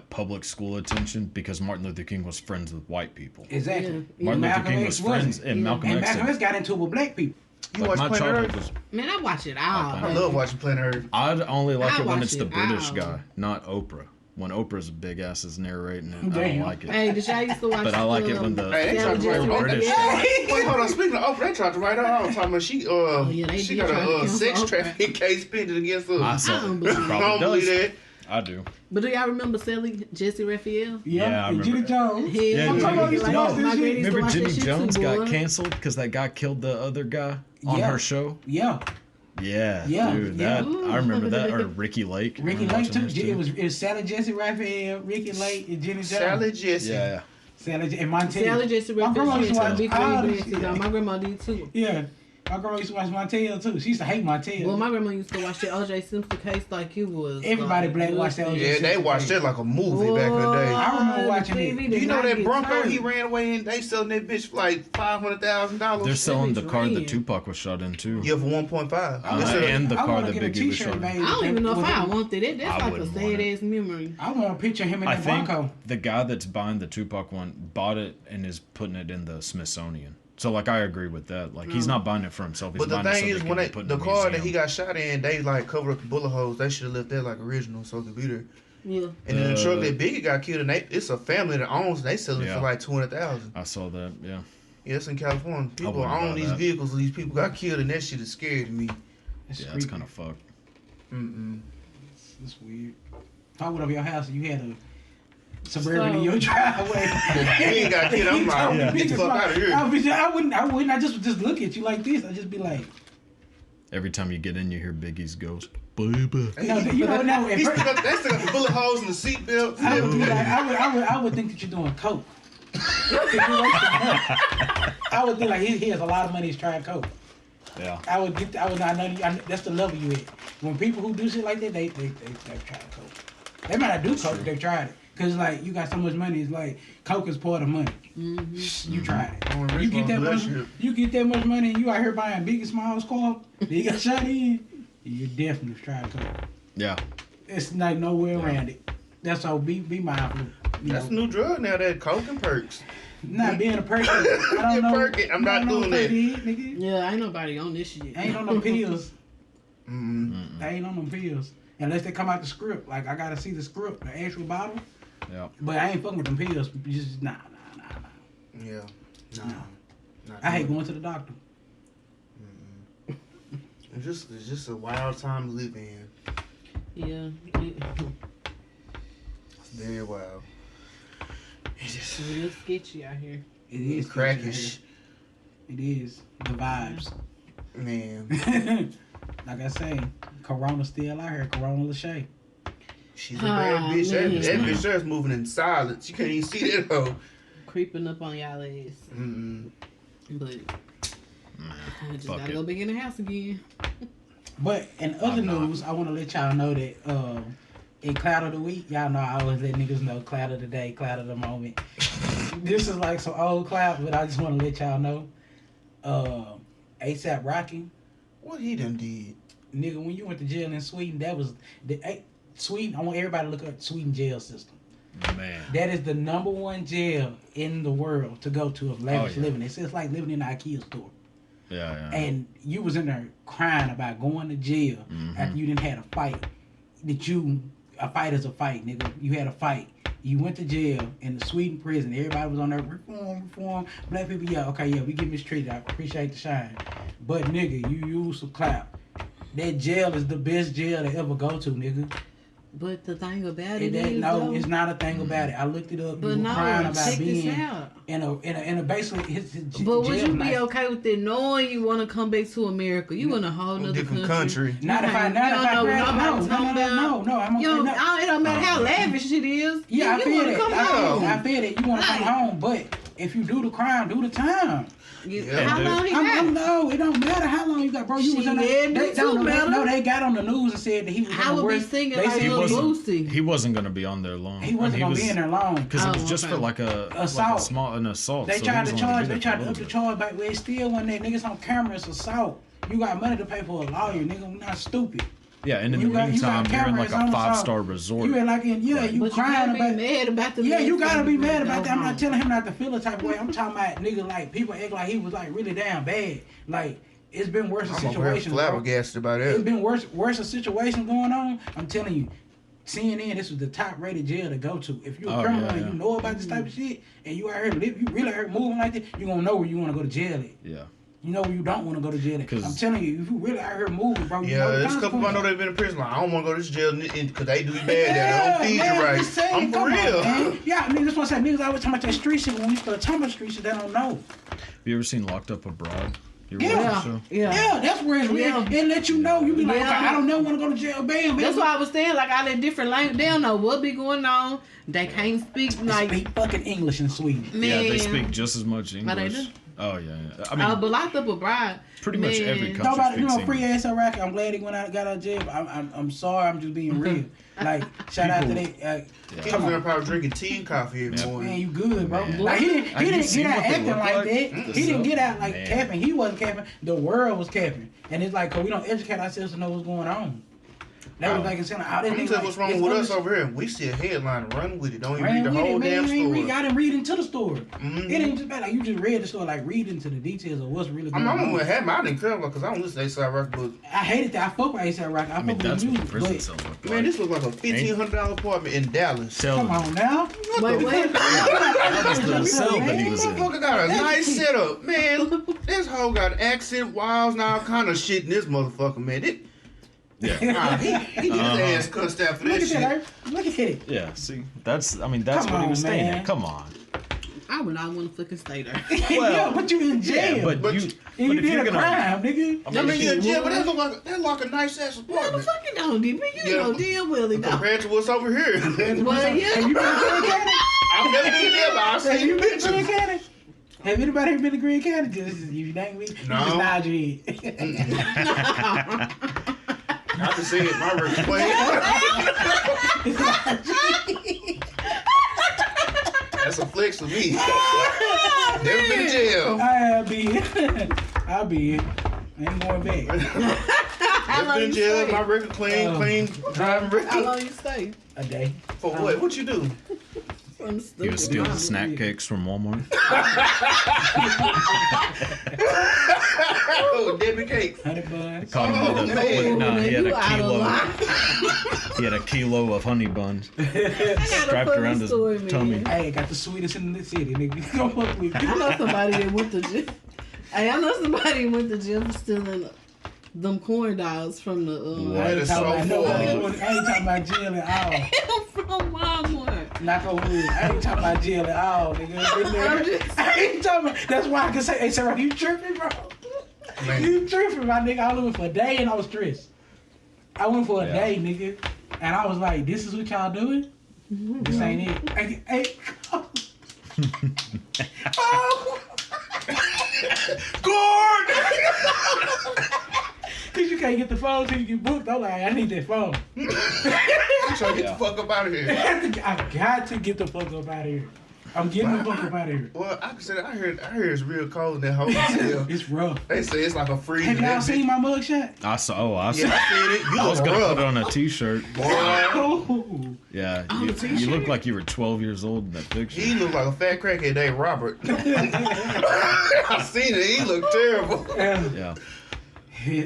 public school attention because Martin Luther King was friends with white people. Exactly. Yeah. Martin Luther Malcolm King X was friends, wasn't. and Yeah. Malcolm And X. Malcolm X got into it with black people. You Like watch my Planet childhood Earth? was. Man, I watch it all. I love watching Planet Earth. I'd only like I it when watch it's the it British all. guy, not Oprah. When Oprah's big ass is narrating it, I don't Damn. like it. Hey, did y'all used to watch? But I like it when the Hey, they tried to Sarah write Jessica her British Rabbit? guy. Wait, hold on. Speaking of Oprah, they tried to write her off. Talking about she yeah, they she did got try to a cancel sex Oprah. trafficking case pending against her. I I saw don't it. believe it. Probably don't believe does. that. I do. But do y'all remember Sally Jesse Raphael? Yeah, I and Jimmy remember. Jones. Hell, Yeah, I'm talking about used to watch this shit. Remember Jimmy Jones got canceled. canceled because that guy killed the other guy on Yeah. her show? Yeah. Yeah, Yeah, dude, yeah. that I remember that. Or Ricky Lake. Ricky Remember Lake watching too. those two? It was Sally Jesse Raphael, Ricky Lake, and Jenny Jones. Sally Jesse. Yeah, Sally and Montana. Sally Jesse My grandma used to watch Raphael. Big all Green this Dances. shit. My grandma did too. Yeah. My grandma used to watch Montel too. She used to hate Montel. Well, my grandma used to watch the O.J. Simpson case like it was. Everybody like, black watched that O.J. Yeah, they watched that like a movie back in the day. I remember watching it. You know that Bronco he ran away and they selling that bitch for like $500,000. they're selling the bitch car that ran. Tupac was shot in too. Yeah, for 1.5. And the I car wanna that get a Biggie was t-shirt shot in. made I don't even know if I with- wanted it. That's I like a wouldn't want sad it. ass memory. I want a picture of him in I that think Bronco. the guy that's buying the Tupac one bought it and is putting it in the Smithsonian. So like I agree with that. Like he's not buying it for himself. He's But the buying it thing so is, they when can they, put it in the a car that museum. he got shot in, they like covered up the bullet holes. They should have left that like original so it could be there. Yeah. And then the truck that Biggie got killed, and it's a family that owns. They selling it Yeah. for like 200,000. I saw that. Yeah. Yeah, it's in California. People wouldn't buy own these that. vehicles, and these people got killed, and that shit is scary to me. That's Yeah, it's creepy. kind of fucked. That's weird. If I went over your house and you had a Suburban in your driveway. You ain't got killed. I'm like, get the fuck out of here. I wouldn't. I just look at you like this. I'd just be like, Every time you get in, you hear Biggie's ghost. Baby. no, you know, no. They still got the bullet holes in the seatbelt. I would be like, I would think that you're doing coke. I would think like he has a lot of money. He's trying coke. Yeah. I would not know. That's the level you at. When people who do shit like that, they try coke. They might not do coke, but they tried it. Cause like you got so much money, it's like coke is part of money. You tried it. You get that much money, and you out here buying big and small car. You got shot in. You definitely tried coke. Yeah. It's like no way around it. That's all. Be mindful. You That's a know, new drug now. That coke and perks. not being a person. I don't know. Perky, I'm not doing that. Nigga. Yeah, ain't nobody on this shit. I ain't on no pills. Mm-hmm. I ain't on no pills. Unless they come out the script. Like, I gotta see the script, the actual bottle. Yeah. But I ain't fucking with them pills. Just, nah. Yeah. Nah. I hate going to the doctor. It's just a wild time to live in. Yeah. It's very wild. It's just It's real sketchy out here. It is. crackish. It is. The vibes. Man. Like I say, Corona still out here. Corona Lachey. She's a bad bitch. That bitch there's moving in silence. You can't even see that hoe. Creeping up on y'all ass. But I just fuck gotta it. go back in the house again. But in other news, I want to let y'all know that in Cloud of the Week, y'all know I always let niggas know Cloud of the Day, Cloud of the Moment. This is like some old cloud, but I just want to let y'all know. ASAP Rocky. What he done did? Nigga, when you went to jail in Sweden, that was Sweden. I want everybody to look up Sweden jail system. Man. That is the number one jail in the world to go to of lavish living. It's just like living in an IKEA store. Yeah. And you was in there crying about going to jail after you didn't had a fight. A fight is a fight, nigga. You had a fight. You went to jail in the Sweden prison. Everybody was on there, reform. Black people, we get mistreated. I appreciate the shine. But, nigga, you use some clap. That jail is the best jail to ever go to, nigga. But the thing about it is, though, it's not a thing about it. I looked it up. But no, crying about check being this out. in a basically his But would jail you be life. okay with it knowing you want to come back to America? You in a whole nother Different country. Not if I You don't know what nobody's talking about. No. It don't matter how lavish it is. Yeah, I you feel wanna it. come home. I feel it. You want to come home, but if you do the crime, do the time. How long he got? No, it don't matter how long you got, bro. You was in Shit, they got on the news and said that he was. I would be singing like Lil Boosie. He wasn't going to be on there long. He wasn't going to be in there long because it was just for like an assault. They tried to charge. They tried to up up the charge, but they still when they niggas on camera, it's assault. You got money to pay for a lawyer, nigga. We're not stupid. Yeah, and in the meantime, you're in like a 5-star resort. You in like you but crying you about. Mad about the you gotta be mad about that. I'm not telling him not to feel a type of way. I'm talking about nigga like people act like he was like really damn bad. Like it's been worse situations. Flabbergasted about it. It's been worse a situation going on. I'm telling you, CNN, this was the top rated jail to go to. If you're a criminal and you know about this type of shit, and you out here you really out here moving like that, you gonna know where you want to go to jail at. Yeah. You know you don't want to go to jail. I'm telling you, if you really out here moving, bro. Yeah, there's a couple I know they've been in prison. Like, I don't want to go to this jail because they do you bad there. They don't feed you right. I'm for real. Yeah, I mean, that's what I said. Niggas always talking about that street shit. When we start talking about street shit, they don't know. Have you ever seen Locked Up Abroad? Yeah, that's where it's real. It let you know. You be like, okay, I don't know want to go to jail. Bam. That's why I was saying, like, all that different language. They don't know what be going on. They can't speak like fucking English in Sweden. Man. Yeah, they speak just as much English. But they do. Oh yeah. I mean, but Locked Up Abroad. Pretty much every country speaks English. Free ass Iraq. I'm glad he got out of jail. I'm sorry. I'm just being real. Like shout out to that. He was there probably drinking tea and coffee every morning. Man, you good, bro? Like he didn't get out acting like that. He didn't get out like capping. He wasn't capping. The world was capping, and it's like, cause we don't educate ourselves to know what's going on. That was like it's saying, let me tell you what's wrong with us over here. We see a headline and run with it. Don't even read the whole damn story. I didn't read into the story. It ain't just bad. Like you just read the story, like read into the details of what's really going on. I'm gonna have I didn't care about because I don't listen to A$AP Rocky, but I hated that. I fuck with A$AP Rocky. I mean, that's what the prison cell looked like. Man, this look like a $1,500 apartment in Dallas. Come on now. Wait. That was the cell that he was in. Motherfucker got a nice setup, man. This hoe got accent walls and all kind of shit in this motherfucker, man. Yeah, he did his ass cussed out for that shit. Look at it. Yeah, see, that's what he was staying at. Come on. I would not want to fucking stay there. Well, yeah, but you in jail. Yeah, but you did a crime, nigga. I mean, you in jail, but that look like a nice ass apartment. Motherfucker don't get me. You know damn well it don't. Compared to what's over here. Well, yeah. Have you been to Green County? I've never been there, but I've seen you pictures. Have anybody ever been to Green County? If you ain't me, no. You just nod your head. I can see it. My record play. That's a flex for me. Never been to jail. I'll be in. I ain't going back. Never been to jail. My record clean driving record. How long you stay? A day. For what? What you do? You would steal the snack cakes from Walmart. Oh, Debbie cakes. Honey buns. He had a kilo. He had a kilo of honey buns strapped around his tummy. Hey, got the sweetest in the city, nigga. Don't fuck with me. I know somebody that went to jail. Hey, I know somebody went to jail for stealing them corn dogs from the. I ain't talking about jail at all. From Walmart. Knock on wood. I ain't talking about jail at all, nigga. I ain't talking about. That's why I can say, hey, Sarah, you tripping, bro? Man. You tripping, my nigga. I went for a day and I was stressed. I went for a day, nigga, and I was like, this is what y'all doing? This ain't it. Hey, oh. Gord! Cause you can't get the phone till you get booked. I'm like, I need that phone. I'm trying to get the fuck up out of here. I got to get the fuck up out of here. I'm getting the fuck up out of here. Well, I can say that I heard it's real cold in that hotel. It's rough. They say it's like a freezer. Have y'all seen my mugshot? I saw. I Yeah, I seen it. You I was look gonna rough. put it on a T-shirt. Boy, Oh. Yeah, Oh, the you T-shirt? look like you were 12 years old in that picture. he looked like a fat crackhead named Robert. I seen it. He looked terrible. Yeah.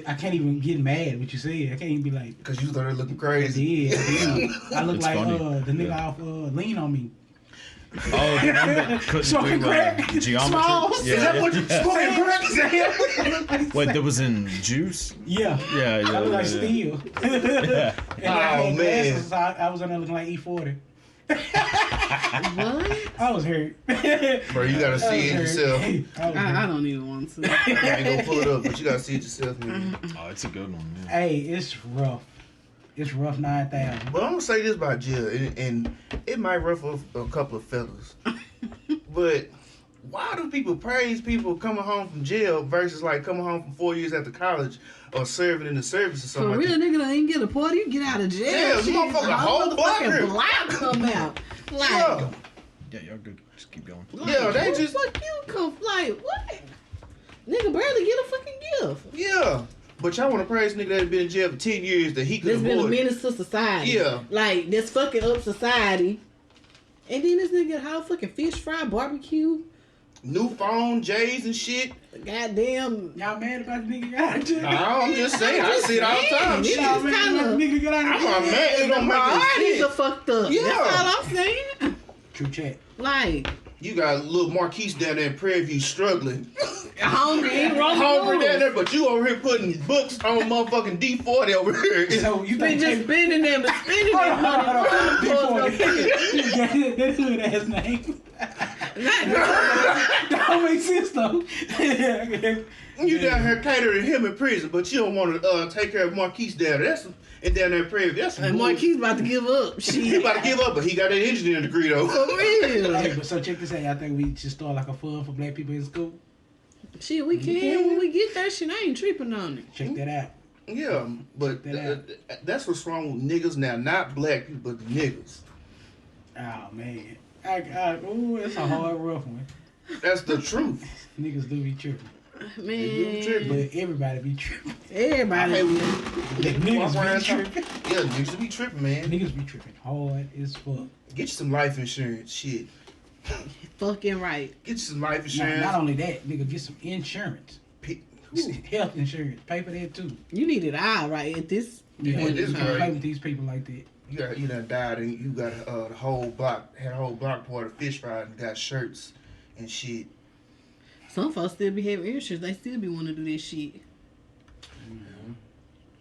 I can't even get mad at what you said. I can't even be like, Cause you started looking I crazy. did. I look It's like funny. the nigga Yeah. off Lean on Me. Oh, the one that couldn't Smoking do crack. geometry. Smalls. Yeah, Is that yeah, what you yeah. smoking crack? Wait, that was in Juice? Yeah. Yeah, yeah. I look like yeah, Steel. Yeah. And I Oh, had man. glasses, so I was in there looking like E40. What? I was hurt. Bro, you gotta see it yourself. I was I hurt. don't even want to. I ain't gonna pull it up, but you gotta see it yourself, man. Oh, it's a good one. Yeah. Hey, it's rough. It's rough 9,000. But I'm gonna say this about Jill, and it might ruffle a couple of feathers. But why do people praise people coming home from jail versus like coming home from 4 years after college or serving in the service or For something real, like that? nigga that ain't get a party, you get out of jail. Yeah, shit. motherfucker, whole block motherfucking here. block come out. Like, Yeah, Yeah, y'all good. Just keep going. yeah, they who the just fuck you come like what? Nigga barely get a fucking gift. yeah. But y'all want to praise a nigga that's been in jail for 10 years that he could That's been a afford. menace to society. Yeah. Like that's fucking up society. And then this nigga how fucking fish fry barbecue. New phone, J's and shit. Goddamn. Y'all mad about the nigga got out of jail? I'm just saying, I see it all the time. Man, Shit. Y'all mad about the nigga got out of I'm jail? not mad. It don't make Priorities no are sense. fucked up. Yeah. That's all I'm saying. TruChat. Like, You got little Marquise down there in Prairie View struggling. hungry, ain't wrong. Hungry down there, but you over here putting books on motherfucking D40 over here. So you Been think just spending them, but spending that money. That's good ass name. That don't make sense though. You down here catering him in prison, but you don't want to take care of Marquise down there. And down there in Prairie View. That's some And bullshit. Marquise about to give up. He Shit. about to give up, but he got that engineering degree though. For real. Hey, but so check this out. I think we should start like a fund for black people in school. Shit, we can when we get that shit. I ain't tripping on it. Check that out. Yeah, but that's what's wrong with niggas now. Not black people, but the niggas. Oh man. Ooh, it's a hard rough one. That's the truth. Niggas do be tripping. Man, But everybody be tripping. everybody. Hey, Niggas walk around be tripping. Yeah, niggas be tripping, man. Niggas be tripping hard as fuck. Get you some life insurance, shit. Fucking right. Get you some life Not, insurance. not only that, nigga, get some insurance. Ooh. Health insurance. Pay for that too. You need it all right at this. Yeah, it is you can't great. play with these people like that. You done died and you got the whole block, had a whole block part of fish fry and got shirts and shit. Some folks still be having insurance. They still be wanting to do this shit.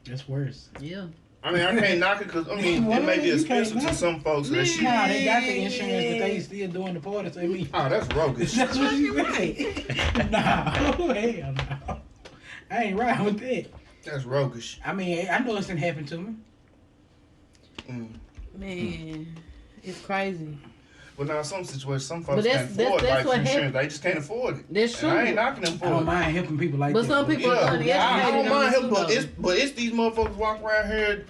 That's worse. Yeah. I mean, I can't knock it because, I mean, Well, it may be you can't expensive to knock some folks. That shit. Nah, they got the insurance, but they still doing the party. So I mean, Oh, that's roguish. that's what you Fucking right. Nah, hell no. I ain't right with that. That's roguish. I mean, I know it's didn't happen to me. Mm. Man, it's crazy. But now, some situations, some folks But can't that's afford what life insurance. happened. They just can't afford it. That's And I true. ain't knocking them I for don't it. mind helping people like But that. some people are Yeah, underestimated. I don't mind helping, though. but it's these motherfuckers walk around here,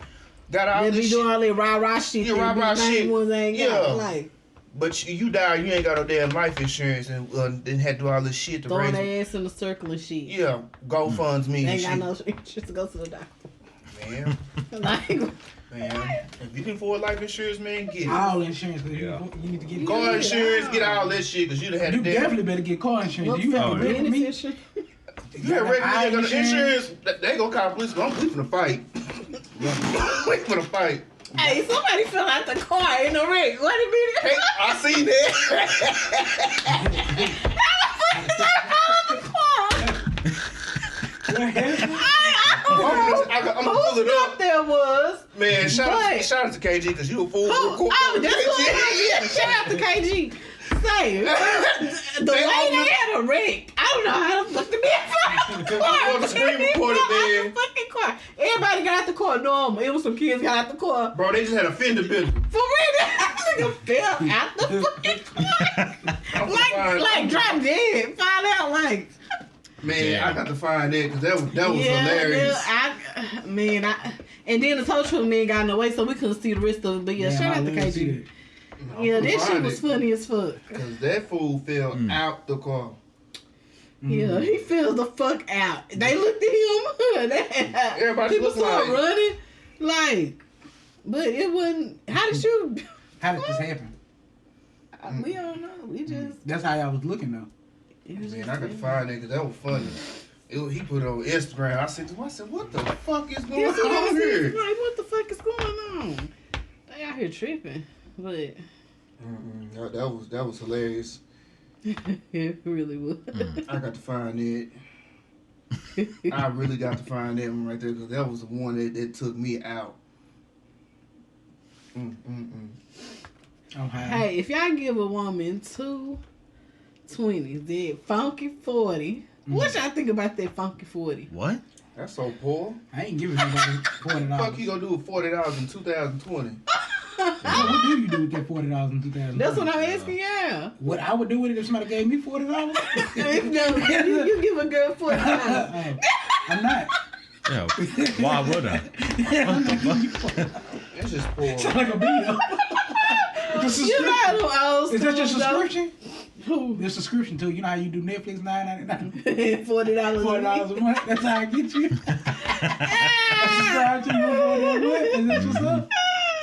got all They this be shit. doing all that rah-rah shit. Yeah, that rah-rah be the main shit. ones ain't Yeah. got. Like, But you die, you ain't got no damn life insurance, and then had to do all this shit to throwing raise. their ass in the circle and shit. Yeah, GoFundMe They and ain't shit. got no insurance to go to the doctor. Man, Like, man, if you can afford life insurance, man, get it. All insurance, 'cause Yeah. you need to get Car Yeah. insurance, get all that shit, cause you'd have had You a damn. definitely better get car insurance. You have Oh, to yeah. rent with me. insurance. You had regular Eye nigga insurance. insurance, they gonna call police. We finna fight. We finna fight. Hey, somebody fell out the car in the wreck. Wait a minute. Hey, I seen that. What happened? I'm gonna pull it up. There was. Man, shout But- out to KG, cause you a fool. Oh, that's what it was. Shout out to KG. Say, the They lady open- had a wreck. I don't know how the fuck to be in On the screen recorded, man. fucking car. Everybody got out the car normal. It was some kids got out the car. Bro, they just had a fender bender. For real, that nigga fell out the fucking car. like drop dead. Find out like. Man, Damn. I got to find that because that was hilarious. And then the tow truck man got in the way, so we couldn't see the rest of it. But yeah, Damn, shout I out to love to see KG. Yeah, that shit was funny as fuck. Cause that fool fell out the car. Yeah, he fell the fuck out. They looked at him. Everybody People looked started like- running. Like, but it wasn't. How did you? How did this happen? We don't know. We just. That's how y'all was looking though. It was Man, just I got to find that because that was funny. He put it on Instagram. I said, what the fuck is going That's what I on said. here? Like, what the fuck is going on? They out here tripping, but That was hilarious. it really was. I got to find it. I really got to find that one right there because that was the one that took me out. I'm high. Hey, if y'all give a woman 2 20s, that funky 40. What y'all think about that funky 40? What? That's so poor. I ain't giving nobody $40. What the fuck you gonna do with $40 in 2020? What do you do with that $40 in 2000? That's what I'm asking y'all. What I would do with it if somebody gave me $40? you give a girl $40. I'm not. Yeah. Why would I? I'm not giving you $40. That's just poor. Sound like a beat. You know how them old Is that your schools go? subscription? Your subscription to, you know how you do Netflix $9.99? $40. $40 a month. That's how I get you. I subscribe to you for $40 a month. Is that what's up?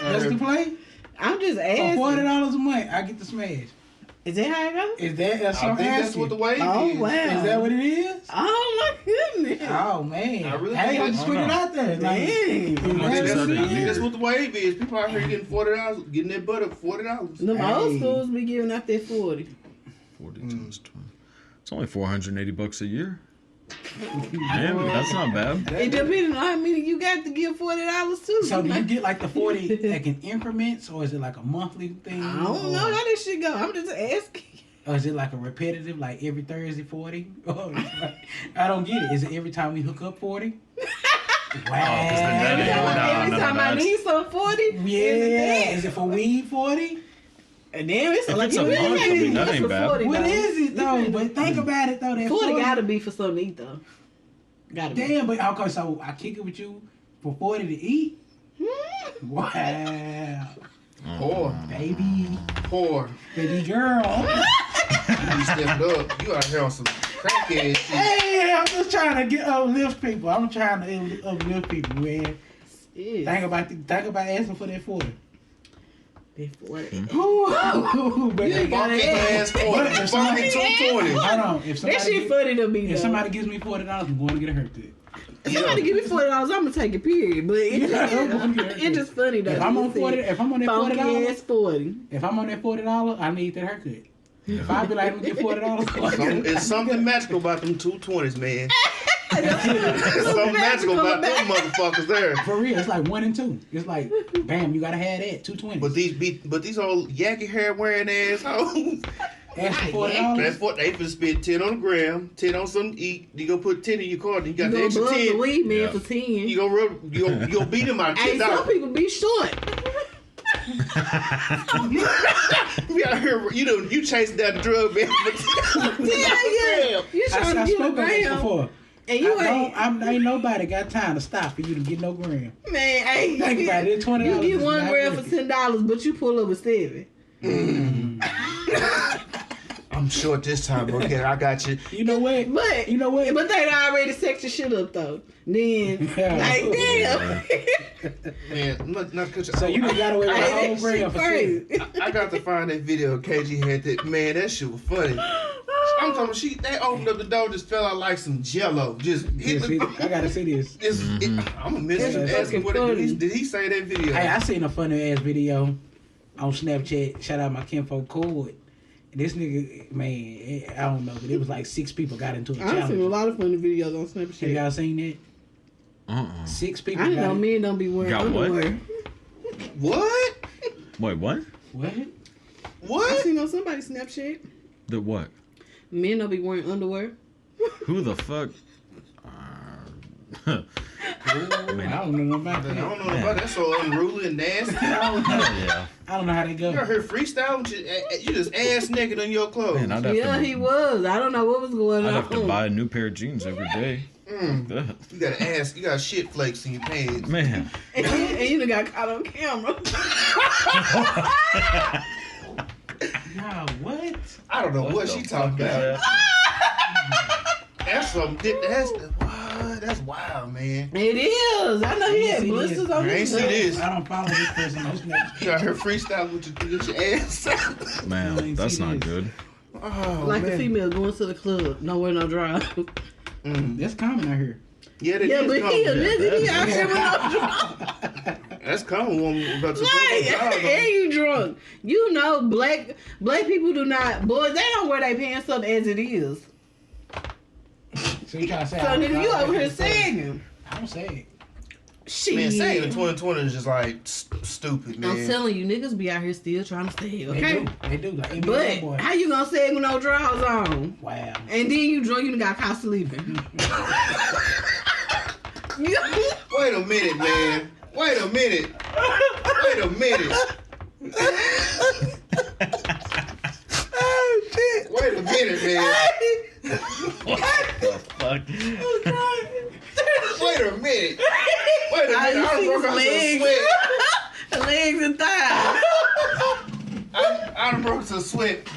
That's the play. I'm just For asking. $40 a month, I get the smash. Is that how it goes? Is that's I what think I'm that's asking. what the wave Oh, is. wow. Is that what it is? Oh my goodness. Oh man. I really hey, think I that's- just put it out there. Like, Dang. I think that's that's, what it I think is. that's what the wave is. People out here getting $40, getting their butt up $40. Them old Hey. schools be giving out that 40. 40 times 20. It's only $480 a year. Man, that's not bad. It depends on how many you got to give $40 to. So do you get like the 40 like in increments, or is it like a monthly thing? I don't know how this shit go. I'm just asking. Or is it like a repetitive, like every Thursday 40? Or it's like, I don't get it. Is it every time we hook up 40? Wow. Every time I need some 40, Yeah. Is it for weed 40? And then it's If like it's a you really month, I can't mean, eat that ain't for bad. 40, What though. is it though? But think about it though. That 40 gotta be for something to eat though. Gotta be. Damn, but okay, so I kick it with you for 40 to eat? Wow. Poor. Baby. Poor. Baby girl. You stepped up. You out here on some crackhead shit. Hey, I'm just trying to uplift people. I'm trying to uplift people, man. Yeah. Think about asking for that 40. That 40. Ooh, but You ain't got Funky it. ass 40. But if Funky somebody- 220. hold on. If That shit somebody, funny to me if though. somebody gives me $40, I'm going to get a haircut. If somebody give me $40, I'm gonna take it. Period. But it's just funny though. If I'm on 40, if I'm on that funky $40, ass 40. if I'm on that $40, I need that haircut. If I be like, I'm gonna get $40, It's something magical about them 220s, man. It's something magical about them motherfuckers there. for real, it's like 1 and 2. It's like, bam, you gotta have that 220. But these old yakky hair wearing assholes. Ask for $40. That's what they finna spend 10 on the gram, 10 on something to eat. You go put 10 in your card, you got You the gonna extra buzz the 10. weed man Yeah. for 10. You gonna beat them out Hey, some $10. people be short. We out here, you chasing down the drug man. Yeah. You trying I to get a spoke on this gram. before. And you Ain't nobody got time to stop for you to get no gram. man, hey, Think about it, $20 you is get 1 not gram worth for $10, but you pull up with 7. I'm short this time, bro. Okay, I got you. You know what? But You know what? But they already sex your shit up though. Then Yeah. like damn. Man, not cut you. So you done got away with a Hey, whole that gram shit for crazy. I got to find that video. KG had that. Man, that shit was funny. I'm talking. They opened up the door, just fell out like some Jello. Just hit I gotta see this. I'm gonna miss That's you. Ask him what fucking did he say that video? Hey, I seen a funny ass video on Snapchat. Shout out my kinfolk Cord. This nigga, man, I don't know, but it was like 6 people got into a I've seen a challenge. lot of funny videos on Have Snapchat. y'all seen that? 6 people I didn't know got it. men don't be wearing Got what? underwear. What? Wait, what? What? I What? seen on somebody's Snapchat. The what? Men don't be wearing underwear. Who the fuck? I don't know about I that. don't know about that. That's so unruly and nasty. I don't know. Yeah. I don't know how they go. You out here freestyling? You just ass naked in your clothes. Man, I'd have Yeah, to, he was. I don't know what was going on. I'd have to buy a new pair of jeans every day. Mm. Like that. You got ass. You got shit flakes in your pants. Man. And you done got caught on camera. I don't know what she talking about. That's some. That's wild, man. It is. I know he had blisters on I ain't his see neck. this. I don't follow this person on Snapchat. You got her freestyle with your ass. Man, that's not good. Oh, Like man. a female going to the club, nowhere no drive. That's common out here. Yeah, that Yeah, is but common. he a nigga. He out here with no drive. That's common when about to Like, and you drunk. You know, black people do not. Boys, they don't wear their pants up as it is. So you trying to say? So nigga, you over here sagging. I don't say it. Shit. Man, saying in 2020 is just like stupid, man. I'm telling you, niggas be out here still trying to stay, okay? They do. Like NBA But boy. how you gonna sag with no drawers on? Wow. And then you drunk, you done got caught sleeping. Wait a minute, man. Wait a minute. Oh shit. Wait a minute, man. What the fuck? Wait a minute. I You done see broke his out some legs. sweat. Legs and thighs. I done broke some sweat.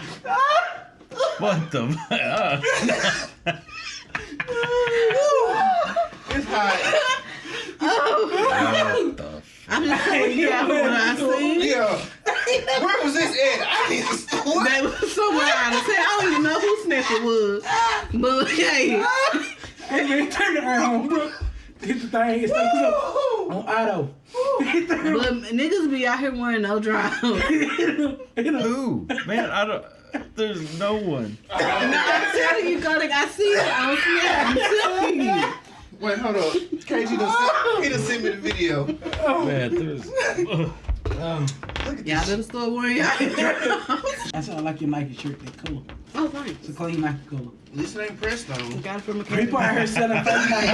What the fuck? It's hot. What the fuck? I'm just telling you out what I see. Yeah. Where was this at? I need to store. That was somewhere out of town. I don't even know whose snap it was. But hey, Hey man, turn it around, bro. Hit the thing. It's like on auto. but niggas be out here wearing no drawers. Who? Man, I don't. There's no one. I'm telling you, Codak, I see it on Snap. I'm telling you. Wait, hold on. KG done sent me the video. Man, there's. Y'all better start wearing y'all drawers. I sound like your Nike shirt. They color. Oh, thanks. It's a clean Nike color. At least it ain't pressed on. Got it from a People out here selling fake Nike.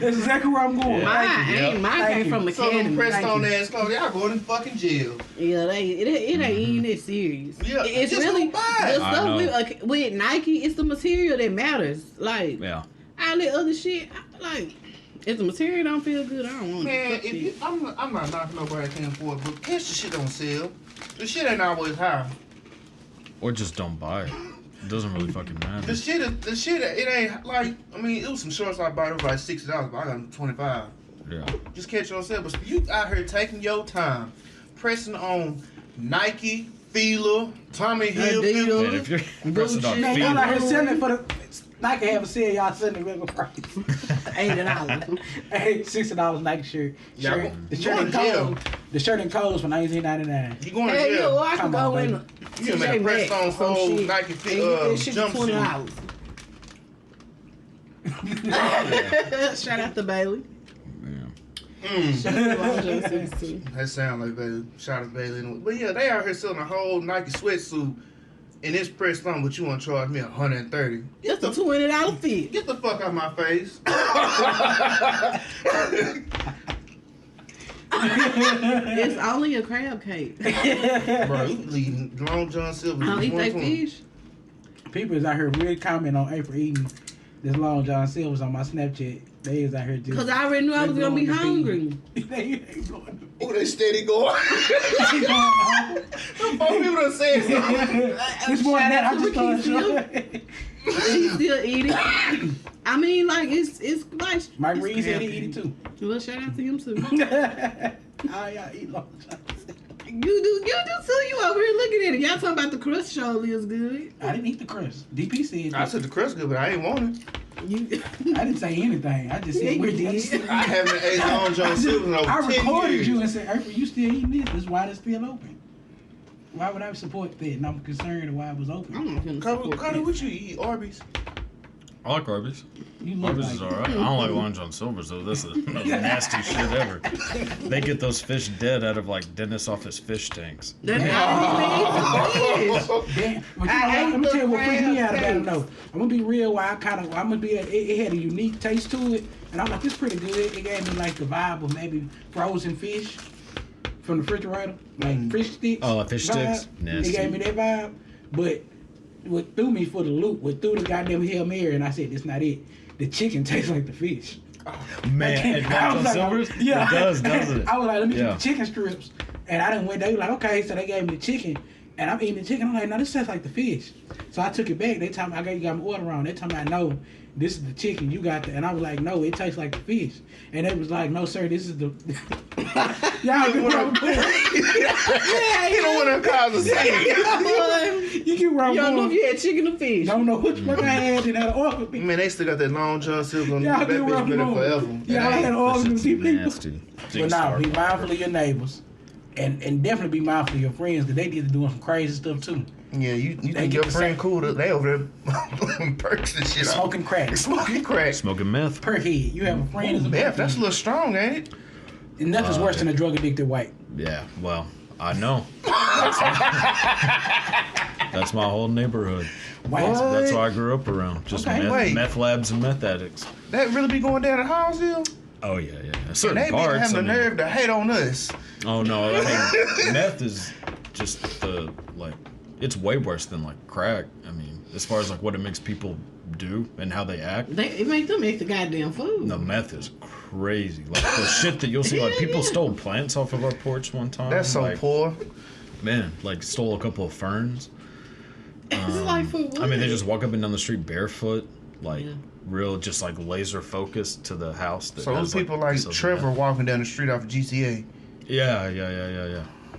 That's exactly where I'm going. Mine came from So them Academy. pressed on ass clothes, y'all going in fucking jail. Yeah, it ain't even that serious. Yeah, It's just really go buy it. the I stuff know. with Nike. It's the material that matters. Like Yeah. all that other shit. Like if the material don't feel good, I don't want Man, it. if you, I'm not knocking nobody that can't afford it, but catch the shit don't sell. The shit ain't always high. Or just don't buy it. It doesn't really fucking matter. The shit, it ain't like. I mean, it was some shorts I bought. It was like $60, but I got them $25. Yeah. Just catch it on sale. But you out here taking your time, pressing on Nike, Fila, Tommy Hilfiger. Man, if you're pressing on Man, y'all out here feet, selling it for the Nike have a sale. Y'all selling the regular price. $80. Hey, $60 Nike shirt. Yeah, The shirt going in to jail. colors. The shirt in colors for $19.99. You going to Hey, yo, jail? I can Come go on, in. baby. You can make a press on some whole shit. Nike And get that shit for jumpsuit. $20. Shout out to Bailey. Shout out to Long John Silver too. That sound like Bailey. Shout out to Bailey. Anyway. But yeah, they out here selling a whole Nike sweatsuit, and it's pressed on, but you want to charge me $130. That's a $20 fit. Get the fuck out of my face. It's only a crab cake. Bro, you leading Long John Silver. I don't eat that 120. fish. People is out here really commenting on April eating this Long John Silver's on my Snapchat. They is out here just. Because I already knew I was going to be hungry. They ain't going Oh, they steady going. Them four people done said something. This morning, Shout out I to just Ricky started. She's still eating. I mean, like, it's like. Mike it's Reed said he crab eat it cake. too. Well, shout out to him too. How y'all eat Long John Silver? You do too. You over here looking at it. Y'all talking about the crust surely is good. I didn't eat the crust. DP said. I said the crust good, but I ain't want it. You, I didn't say anything. I just Yeah, said you we're did. I haven't ate Long John Silver in over I 10 recorded years. you and said, April, you still eating this? This is why it's still open. Why would I support that? And I'm concerned why it was open. I'm not gonna Carter, support Carter, that. what you eat? Arby's? I like Arby's. You look Arby's like is alright. I don't like Long John Silver's though. That's the nasty shit ever. They get those fish dead out of like dentist office fish tanks. That's not even fish. Damn. But you know I what? ate Let me tell you what the freaked me out crab about it cakes. though. I'm gonna be real. Why I'm gonna be. It had a unique taste to it, and I'm like, this pretty good. It gave me like the vibe of maybe frozen fish from the refrigerator, like fish sticks. Oh, fish vibe. sticks? Nasty. It gave me that vibe, but what threw me for the loop, what threw the goddamn Hail Mary, and I said, this not it. The chicken tastes like the fish. Man, at I Long was John like, Silver's? yeah. It does, doesn't it? I was like, let me Yeah. get the chicken strips. And I didn't wait. They were like, okay, so they gave me the chicken. And I'm eating the chicken. I'm like, no, this tastes like the fish. So I took it back. They told me, you got my order wrong. They told me, no, this is the chicken. You got the. And I was like, no, it tastes like the fish. And they was like, no, sir, this is the. Y'all get what I'm doing. You don't want to cause a scene. You get where I'm You don't know going. if you had chicken or fish. Don't know which one I had and had an order. Man, they still got that Long John Silver on Yeah, that I do bitch what been there I'm forever. doing. Yeah, I had an order with Shit's these people. nasty. But now, be mindful of your neighbors. And definitely be mindful of your friends because they need to doing some crazy stuff too. Yeah, you They think get your the friend same- cool? They over there perks and shit. Smoking crack. Smoking crack. Smoking meth. Per head. You have a friend as a Meth, that's a little strong, ain't it? And nothing's worse than a drug addicted white. Yeah, well, I know. That's my whole neighborhood. White. That's what I grew up around. Just Okay, wait. meth labs and meth addicts. That really be going down in Hallsville? Oh yeah. And Certain they be parts. having the I mean- nerve to hate on us. Oh no, I mean meth is just the like it's way worse than like crack. I mean, as far as like what it makes people do and how they act. It make them eat the goddamn food. The meth is crazy. Like the shit that you'll see, like people stole plants off of our porch one time. That's so like, poor. Man, like stole a couple of ferns. It's like for what? I mean, they just walk up and down the street barefoot, like Yeah. real, just like laser focused to the house. That So has, those people like pieces of Trevor meth. walking down the street off of GTA. Yeah.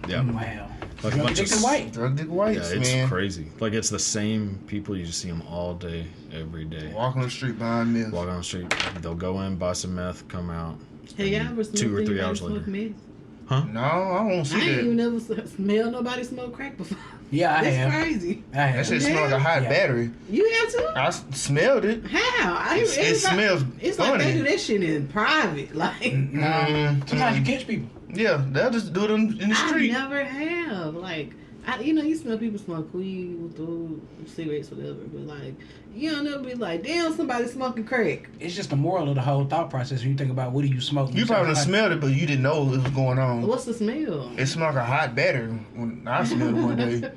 Wow. Like a Drug bunch of addicted white. Drug dick Yeah, whites, it's man. crazy. Like it's the same people. You just see them all day, every day. Walking on the street behind me. Walk on the street. They'll go in, buy some meth, come out. Hey, y'all ever smelled 2 or 3 anybody hours smoke later. meth? No, I won't I see ain't even that. never smelled nobody smoke crack before. Yeah, I That's have. crazy. I have. That shit smell like a hot Yeah. battery. You have to? I smelled it. How? It smells It's like they funny. do that shit in private. Like, Sometimes you catch people. Yeah, they'll just do it in the I street. never have. Like, you smell people smoke weed, cigarettes, whatever. But like, you don't never be like, damn, somebody smoking crack. It's just the moral of the whole thought process when you think about what do you smoke. You probably done smelled it, but you didn't know it was going on. What's the smell? It smelled like a hot battery when I smelled it one day.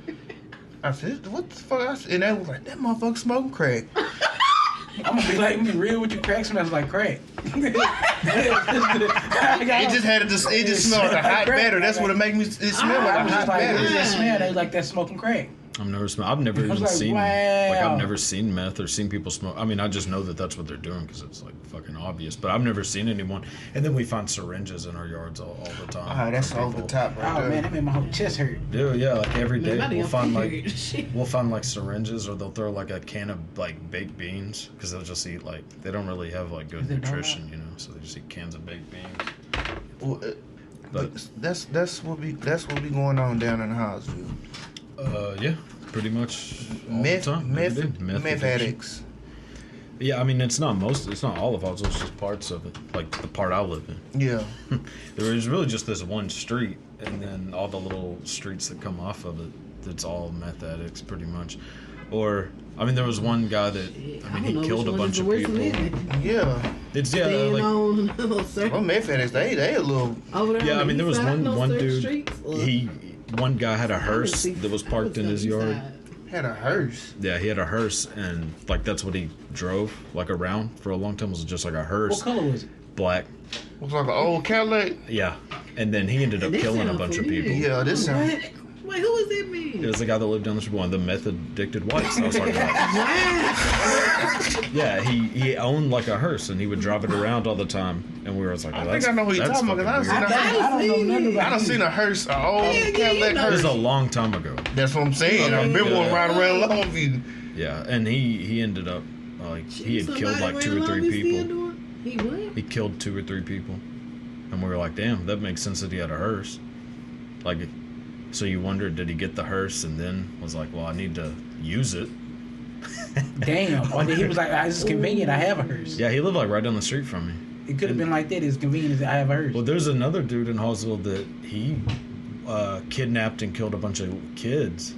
I said, what the fuck? And they was like, that motherfucker smoking crack. I'm gonna be like, I'm gonna be real with you. Crack smells like crack. It just had it just smelled like a hot battery. That's what it make me. It smelled like I a was hot just like, what is battery. that smell? They was like that smoking crack. I've never even like, seen wow. like I've never seen meth or seen people smoke. I mean, I just know that that's what they're doing because it's like fucking obvious. But I've never seen anyone. And then we find syringes in our yards all the time. Ah, that's for over the people. top right Oh there. man, that made my whole chest hurt. Dude, yeah, like every Man, day my we'll damn find finger. like Shit. we'll find like syringes or they'll throw like a can of like baked beans because they'll just eat like they don't really have like good Is it nutrition, you know, so they just eat cans of baked beans. Well, But that's what be going on down in Hallsville. yeah, pretty much all Meth, the time. meth, every day. meth addiction. addicts. Yeah, I mean it's not all of Hallsville, it's just parts of it, like the part I live in. Yeah. There is really just this one street, and then all the little streets that come off of it. That's all meth addicts, pretty much. Or I mean, there was one guy that he killed a bunch of people. Yeah. It's Staying like on little circle. Well, meth addicts, they a little. Over there yeah. on I mean, the there was east side, one certain dude. streets. One guy had a hearse I that was would parked say in his east yard. side. Had a hearse. Yeah, he had a hearse, and like that's what he drove like around for a long time. Was just like a hearse, What color was it? black. Looks like an old Cadillac. Yeah, and then he ended up This killing a sound bunch of familiar. people. Yeah, this sound. What? Wait, who is that man? It was the guy that lived down the street, one of the meth addicted whites that I was talking about. Wow. Yeah, he owned like a hearse and he would drive it around all the time, and we were like, well, I think I know who you're that's talking about, 'cause fucking I weird. seen I don't know nothing about I done seen a hearse, an old Yeah, Cadillac you know. It was hearse. a long time ago. That's what I'm saying. I remember one riding around Longview. Yeah, and he ended up like he had killed like 2 or 3 people. He what? He killed 2 or 3 people, and we were like, damn, that makes sense that he had a hearse. Like, so you wondered, did he get the hearse and then was like, well, I need to use it. Damn. Or he was like, this is convenient. I have a hearse. Yeah, he lived like right down the street from me. It could have been like that. It's convenient as I have a hearse. Well, there's another dude in Hallsville that he kidnapped and killed a bunch of kids.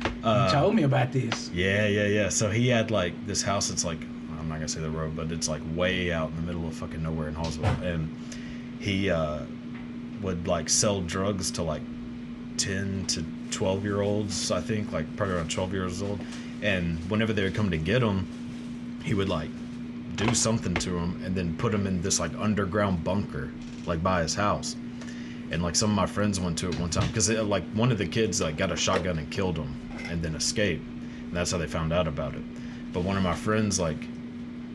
You told me about this. Yeah. So he had like this house. It's like, I'm not gonna say the road, but it's like way out in the middle of fucking nowhere in Hallsville, and he would like sell drugs to like 10 to 12-year-olds, I think, like probably around 12 years old. And whenever they would come to get him, he would like do something to him and then put him in this like underground bunker, like by his house. And like some of my friends went to it one time because like one of the kids like got a shotgun and killed him and then escaped. And that's how they found out about it. But one of my friends, like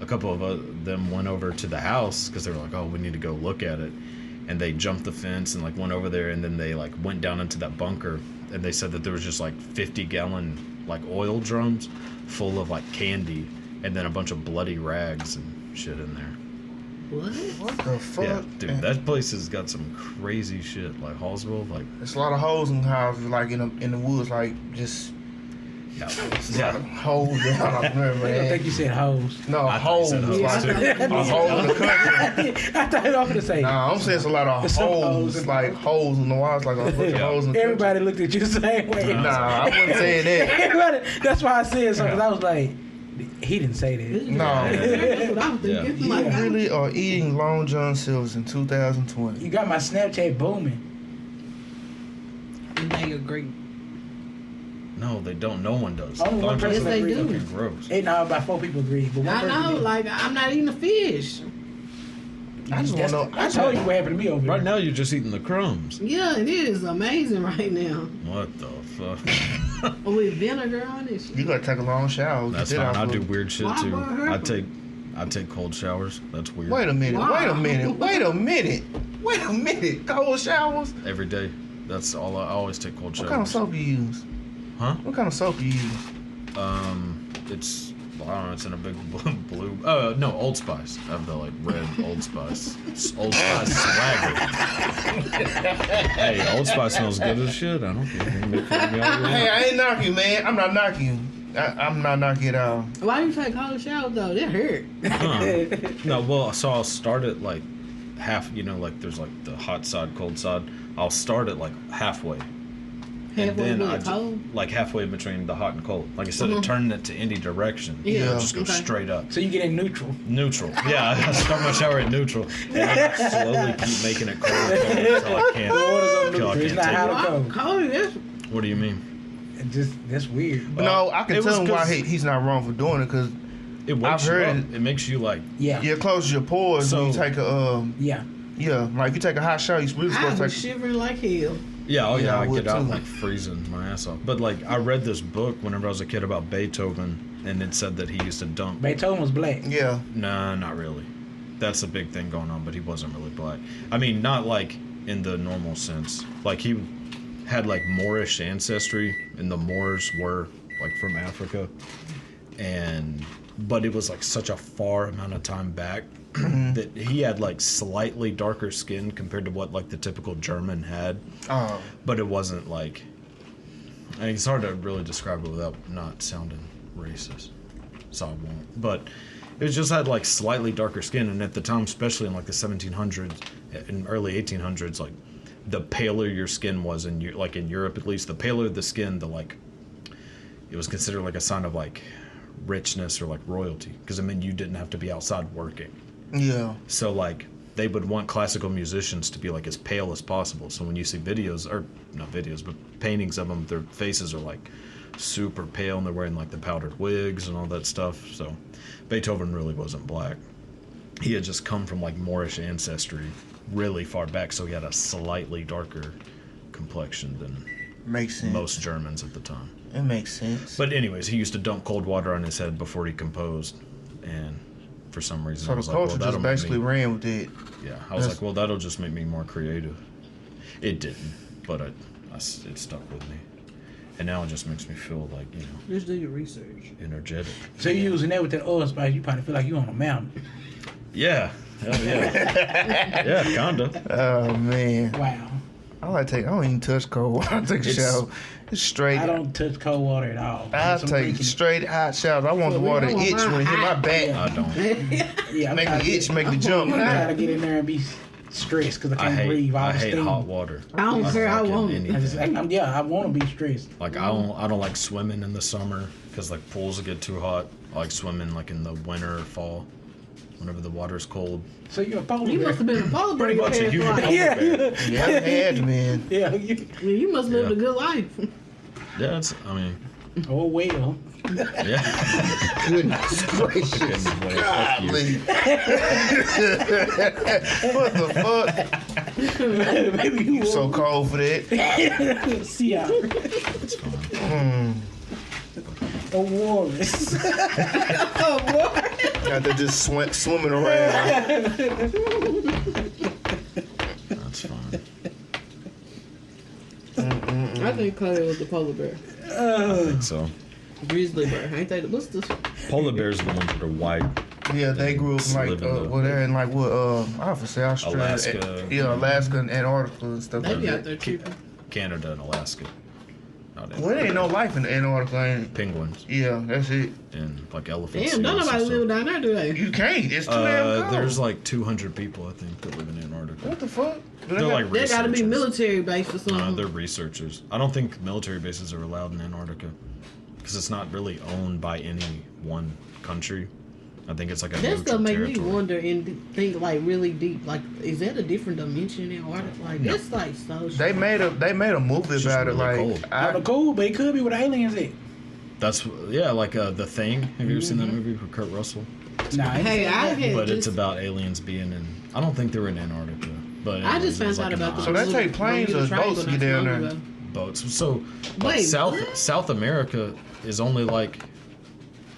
a couple of them went over to the house because they were like, oh, we need to go look at it. And they jumped the fence and like went over there, and then they like went down into that bunker, and they said that there was just like 50-gallon like oil drums full of like candy and then a bunch of bloody rags and shit in there. What the fuck? Yeah, dude, that place has got some crazy shit. Like Hallsville, like There's a lot of holes in houses, like in the woods, like just yeah. holes down. I remember. I don't think you said hoes. No, I thought you holes. said Like hoes, too. a hole in the country. I thought you were going to say. Nah, I'm saying it's a lot of There's some holes holes, in like holes in the walls, like a bunch of Yeah. holes in the Everybody looked at you the same way. country. Nah, I wasn't saying that. Everybody, that's why I said something. 'Cause I was like, he didn't say that. No. That's what I'm thinking. Yeah. Like, Yeah. Really are eating Long John Silver's in 2020. You got my Snapchat booming. now you're great. No, they don't. No one does. Only one Long John person Yes, they Silver's do. fucking gross. Hey, no, about 4 people agree, but one I person know, didn't. like I'm not eating the fish. I just want to know. I told you what happened to me over Right there. now, you're just eating the crumbs. Yeah, it is amazing right now. What the fuck? With vinegar on it. You gotta take a long shower. That's Get fine. out I do of- weird shit Why too. would it hurt I take cold showers. That's weird. Wait a minute. Wow. Wait a minute. Wait a minute. Wait a minute. Cold showers. Every day. That's all. I always take cold showers. What kind of soap you use? Huh? What kind of soap you use? It's I don't know. It's in a big blue. No, Old Spice. I have the like red Old Spice. It's Old Spice swagger. Hey, Old Spice smells good as shit. I don't care. You can make fun of me all you Hey, want. I ain't knocking you, man. I'm not knocking you. I'm not knocking it out. Why you take cold showers though? That hurt. No, well, so I'll start it like half. You know, like there's like the hot side, cold side. I'll start it like halfway. Halfway with I cold? like halfway between the hot and cold. Like instead of turning it to any direction, Yeah. I'll just go Okay. straight up. So you get in neutral. Neutral. Yeah, I start my shower at neutral. And I slowly keep making it cold until I can't. The water's on Until I neutral. It's can't not take hot it. or cold. Cold, that's What do you mean? That's weird. But no, I can It was tell him why 'cause- he's not wrong for doing it, because It wakes I've you heard up. it. It makes you like. Yeah. you close your pores when you So- take a Yeah. like you take a hot shower, you really I supposed to was take. shivering like hell. Yeah, oh Yeah, yeah, I I would get out too. like freezing my ass off. But like I read this book whenever I was a kid about Beethoven, and it said that he used to dump. Beethoven was black. Yeah, Nah, not really. That's a big thing going on, but he wasn't really black. I mean, not like in the normal sense. Like he had like Moorish ancestry, and the Moors were like from Africa, but it was like such a far amount of time back that he had like slightly darker skin compared to what like the typical German had, but it wasn't like. I mean, it's hard to really describe it without not sounding racist, so I won't. But it just had like slightly darker skin, and at the time, especially in like the 1700s and early 1800s, like the paler your skin was in Europe at least, the paler the skin, the like it was considered like a sign of like richness or like royalty, because it meant you didn't have to be outside working. yeah. So like they would want classical musicians to be like as pale as possible. So when you see videos, or not videos, but paintings of them, their faces are like super pale, and they're wearing like the powdered wigs and all that stuff. So Beethoven really wasn't black. He had just come from like Moorish ancestry really far back, so he had a slightly darker complexion than Makes sense. most Germans at the time. It makes sense. But anyways, he used to dump cold water on his head before he composed, and for some reason so I the was like, culture well, just that'll make basically me, ran with it. yeah, I was That's- like, well, that'll just make me more creative. It didn't, but it stuck with me, and now it just makes me feel like, you know, Just do your research. energetic. So you using that with that oil spice, you probably feel like you on a mountain. Yeah, hell yeah, yeah, kinda. Oh man, Wow. I don't even touch cold water. I take a It's- shower. It's straight. I don't touch cold water at all. I So I'm take thinking- straight hot showers. I want the we water to don't want itch when it hit my mine back. I don't. Yeah, I'm Make trying me to itch, make me get, jump. I'm trying to get in there and be stressed because I I can't breathe. All I the hate steam. hot water. I don't care, I like want it. anything. I want to be stressed. Like I don't like swimming in the summer because like pools get too hot. I like swimming like in the winter or fall, whenever the water's cold. So you're a polar You bear. must have been a polar bear Pretty your much a past human life. polar Yeah, bear. Yeah, I had man. yeah. You must live Yeah. a good life. Yeah, it's, I mean, Oh well. Yeah. Goodness gracious. Goodness, boy, fuck you. Golly. What the fuck? Maybe You so cold for that. See ya. It's fine. A walrus. Got to just swimming around. That's fine. I think Codak was the polar bear. I think so. Grizzly bear. Ain't they? What's this? Polar bears are the ones that are white. Yeah, they grew up in like, Live in the- well, they're in like what, I have to say Australia. Alaska. Yeah, Alaska and Antarctica and stuff They like be out that. there tripping. Canada and Alaska. Not Well, there ain't no life in Antarctica, ain't it? penguins Yeah, that's it. and like elephants. Damn, don't nobody live down there, do they? You can't. It's too damn cold. There's like 200 people, I think, that live in Antarctica. What the fuck? They're like They gotta be researchers. military based or something. They're researchers. I don't think military bases are allowed in Antarctica because it's not really owned by any one country. I think it's like a That stuff neutral make me territory. wonder and think like really deep. Like, is that a different dimension in Antarctica? Like, No. that's like so. They made a movie It's just about it. really Like, cold. Kinda cool, but it could be what aliens at. That's like The Thing. Have you ever seen that movie with Kurt Russell? Nah, Hey, I had But it's just, about aliens being in. I don't think they were in Antarctica, but I anyways, just it was found like out in about the the. So ice. they take planes or Bermuda boats to get down Triangle there? not too long ago. boats. So like Wait, South what? South America is only like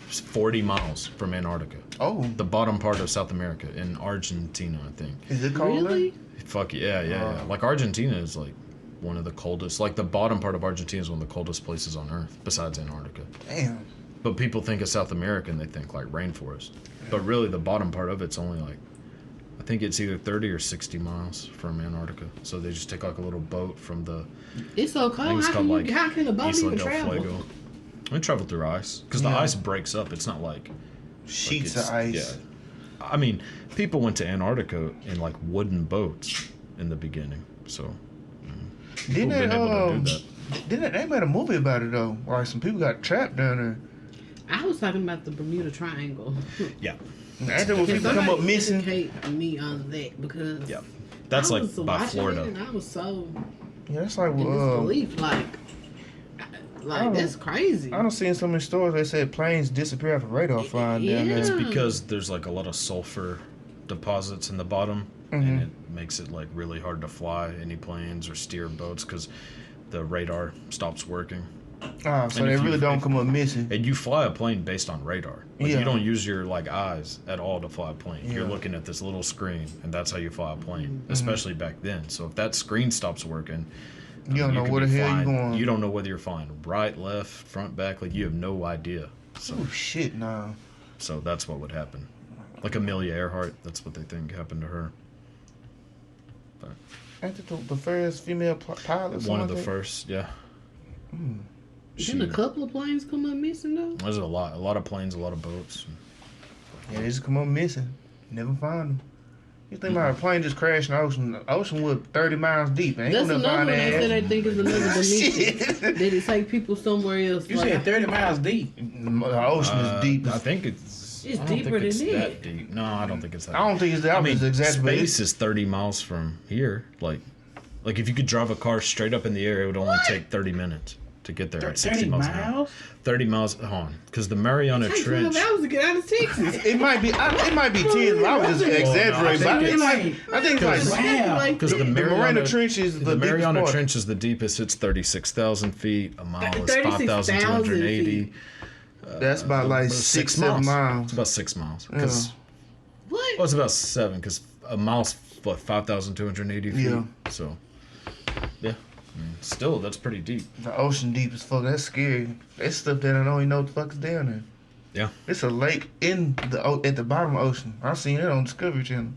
40 miles from Antarctica. Oh, The bottom part of South America in Argentina, I think. is it cold Really? Fuck yeah. Like Argentina is like one of the coldest. Like the bottom part of Argentina is one of the coldest places on Earth, besides Antarctica. there? Damn. But people think of South America and they think like rainforest. But really, the bottom part of it's only like, I think it's either 30 or 60 miles from Antarctica. So they just take like a little boat from the, It's so I think cold. it's How called can, like how can a boat Isla even del travel? Fuego. They travel through ice because the Yeah. ice breaks up. It's not like Sheets it's- of ice. Yeah. I mean, people went to Antarctica in like wooden boats in the beginning. So Didn't been they, able to do that. Didn't they made a movie about it though? Like some people got trapped down there. I was talking about the Bermuda Triangle. Yeah. Ain't that when Can people come up somebody missing? educate me on that because Yeah. That's I like was by watching Florida. it and I was so Yeah, that's like in disbelief. Like don't- that's crazy. I don't seen so many stories. They said planes disappear after radar flying down there. It's Yeah. because there's like a lot of sulfur deposits in the bottom, and it makes it like really hard to fly any planes or steer boats because the radar stops working. Ah, so And they if you- really don't if- come up missing. And you fly a plane based on radar. Like Yeah. you don't use your like eyes at all to fly a plane. You're Yeah. looking at this little screen, and that's how you fly a plane, especially back then. So if that screen stops working, You don't know could where the be hell you flying- going. You don't know whether you're flying right, left, front, back. Like you have no idea. So Oh shit, nah. so that's what would happen. Like Amelia Earhart, that's what they think happened to her. Ain't that the first female pilot? One of the first, yeah. Didn't a couple of planes come up missing though? There's a lot of planes, a lot of boats. Yeah, they just come up missing. Never find them. You think about a plane just crashed in the ocean? The ocean was 30 miles deep. Ain't That's gonna another find one they said that they think is another dimension. Shit. Did it take people somewhere else? You Like, said 30 miles deep. The ocean is deep. I think it's. It's I don't deeper think it's than that that. deep. No, I don't think it's that. I don't think it's that. I mean, was exaggerated. space is 30 miles from here. Like if you could drive a car straight up in the air, it would only take 30 minutes to get there at 60 30 miles an hour. miles? 30 miles. Hold on, because the Mariana Take 12 Trench. hours to get out of Texas. It might be 10. I was just exaggerating. But I think it's like Wow. Like, Because the the Mariana Mariana Trench is the Mariana deepest part. Trench is the deepest. It's 36,000 feet. A mile is 36,000 5,280. That's about like About 6-7 It's miles. about 6 miles. Because what? well, it's about 7. Because a mile's what 5,280 feet. Yeah. So yeah, I mean, still that's pretty deep. The ocean deep as fuck. That's scary. That's stuff that I don't even know what the fuck is down there. Yeah. It's a lake at the bottom of the ocean. I seen it on Discovery Channel.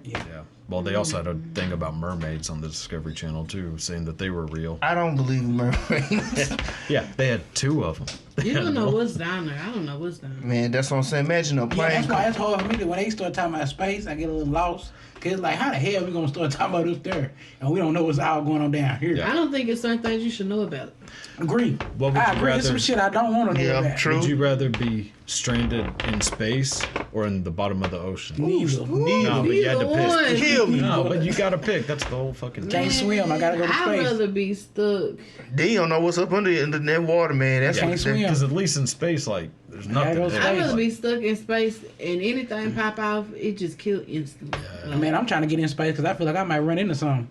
Yeah. Well, they also had a thing about mermaids on the Discovery Channel too, saying that they were real. I don't believe in mermaids. Yeah, they had 2 of them. You don't know what's down there. I don't know what's down there. Man, that's what I'm saying. Imagine a Yeah, plane. that's why it's hard for me that when they start talking about space, I get a little lost. Cause it's like, how the hell we gonna start talking about up there, and we don't know what's all going on down here? Yeah. I don't think it's certain things you should know about it. Agree. What would I you agree. There's some rather- shit I don't want to know Yeah, about. true. Would you rather be stranded in space or in the bottom of the ocean? Neither. No, but you had to Neither pick. one. kill me. No, but you gotta pick. That's the whole fucking thing. Can't swim. I gotta go to I'd space. rather be stuck. Then you don't know what's up under in that water, man. That's Can't what swim. Because at least in space, like, there's gotta nothing go there. space. I'd rather Like, be stuck in space and anything pop off, it just kill instantly. Man, I'm trying to get in space because I feel like I might run into something.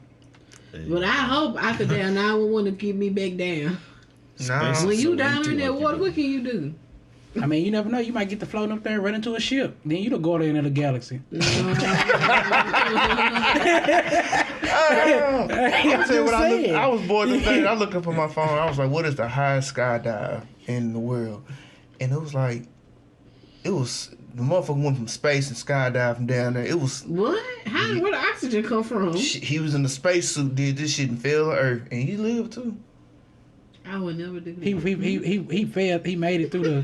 But I hope I could down 911 to get me back down. Nah. Space When is you so down empty, in that like, water, you what can you do? I mean, you never know. You might get to floating up there and run into a ship. Then you don't go there into the galaxy. I tell you what, I was bored this day. I looked up on my phone. I was like, "What is the highest skydive in the world?" And it was like, the motherfucker went from space and skydiving down there. It was What? Where the oxygen come from? he was in the spacesuit, did this shit and fell to Earth, and he lived too. I would never do that. He failed. He made it through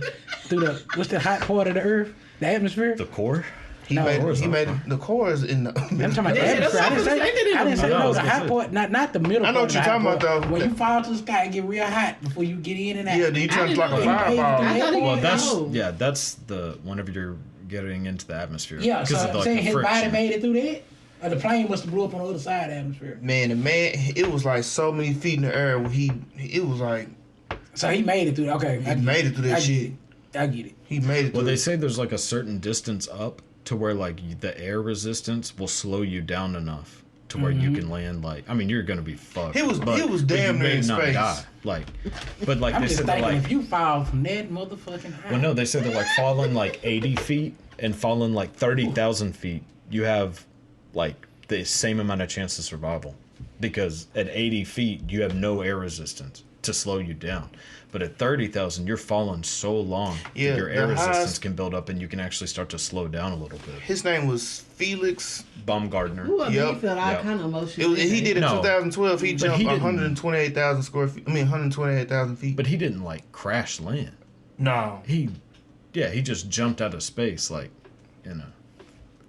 the what's the hot part of the Earth? The atmosphere. The core? He No, made core is the core is in the. I'm talking about the Yeah, atmosphere. I didn't say I no. was The gonna hot say. part, not the middle. I know part, what you're the hot talking about, part. though. When you fall to the sky, it get real hot before you get in and out. Yeah, then you turn I like a didn't know. fireball. I thought he Well, was that's the whenever you're getting into the atmosphere. Yeah, so Because I'm of, saying the his friction. body made it through that. Or the plane must have blew up on the other side of the atmosphere. Man, it was like so many feet in the air. Where it was like So he made it through. Okay, he made it through that shit. I get it. He made it. Well, through they it. say there's like a certain distance up to where like the air resistance will slow you down enough to where you can land. Like, I mean, you're gonna be fucked. He was but damn you near may in not space. die. Like, but like I'm they just said, they're thinking like, if you fall from that motherfucking high. well, no, they said they're like falling like 80 feet and falling like 30,000 feet. You have like the same amount of chance of survival because at 80 feet you have no air resistance to slow you down. But at 30,000, you're falling so long Yeah, that your air the resistance highest- can build up and you can actually start to slow down a little bit. His name was Felix. Baumgartner. Ooh, I mean, Yep. he felt all Yep. kind of emotional. He did it in No. 2012. He But jumped he didn't- 128,000 square feet. 128,000 feet. But he didn't like crash land. no, He just jumped out of space like,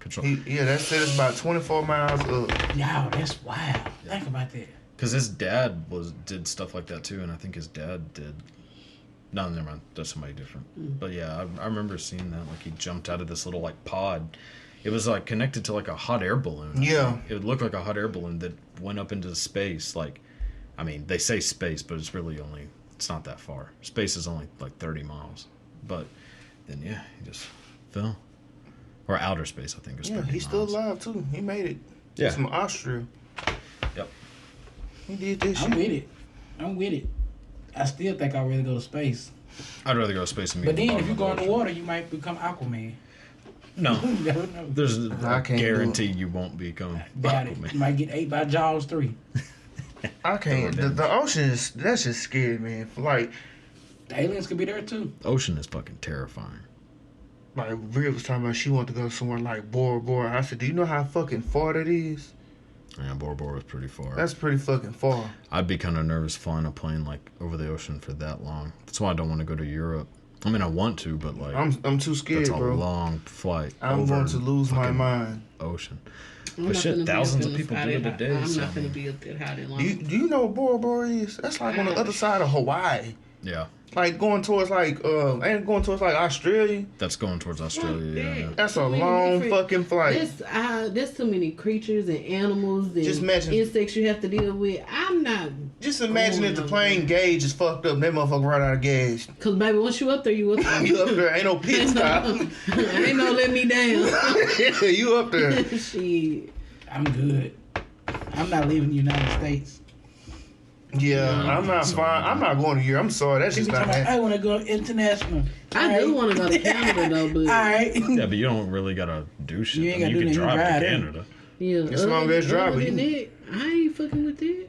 control. that said it's about 24 miles up. Yo, that's wild. Think about that. Because his dad did stuff like that too, and I think his dad did. No, never mind. That's somebody different. But yeah, I remember seeing that. Like he jumped out of this little like pod. It was like connected to like a hot air balloon. Yeah. It would look like a hot air balloon that went up into space. Like, I mean, they say space, but it's really it's not that far. Space is only like 30 miles. But then yeah, he just fell. Or outer space, I think. Is Yeah, 30 he's still miles. alive too. He made it. Yeah. He's from Austria. Yep. He did this I'm shit. with it. I still think I'd rather go to space. I'd rather go to space and be But at the then bottom if you of go the in the ocean. water, you might become Aquaman. No. You never know. There's I a can't do guarantee you won't become Doubt it. Aquaman. You might get ate by Jaws 3. I can't. The ocean that's just scary, man. Like The aliens could be there too. The ocean is fucking terrifying. Rhea was talking about she wanted to go somewhere like Bora Bora. I said, do you know how fucking far that is? Yeah, Bora Bora is pretty far. That's pretty fucking far. I'd be kind of nervous flying a plane like over the ocean for that long. That's why I don't want to go to Europe. I mean, I want to, but like I'm too scared, that's a bro. long flight. I'm over going to lose my fucking mind. Ocean. I'm But not shit, finna be thousands up of in people the do it sky a day. that high. I'm so, not gonna be up that high that long. Do you know what Bora Bora is? That's like on the other side of Hawaii. yeah, Like going towards like ain't going towards like Australia. that's going towards Australia. Yeah, yeah. That's a Too many long different- fucking flight. There's too many creatures and animals and Just imagine- insects you have to deal with. I'm not, Just imagine if the Going plane over. gauge is fucked up and that motherfucker run out of gas. cause baby, once you up there, you up there. You up there, ain't no pit stop. Ain't no let me down. You up there. Shit. I'm good. I'm not leaving the United States. Yeah, I'm not fine. I'm not going to Europe. I'm sorry, that's just People not talking about, happening. I want to go international. I do want to go to Canada though, but Alright. Yeah, but you don't really gotta do shit. You ain't I mean, gotta you do can nothing, drive you to drive Canada. yeah, As long as driver, other you than can- that, I ain't fucking with that.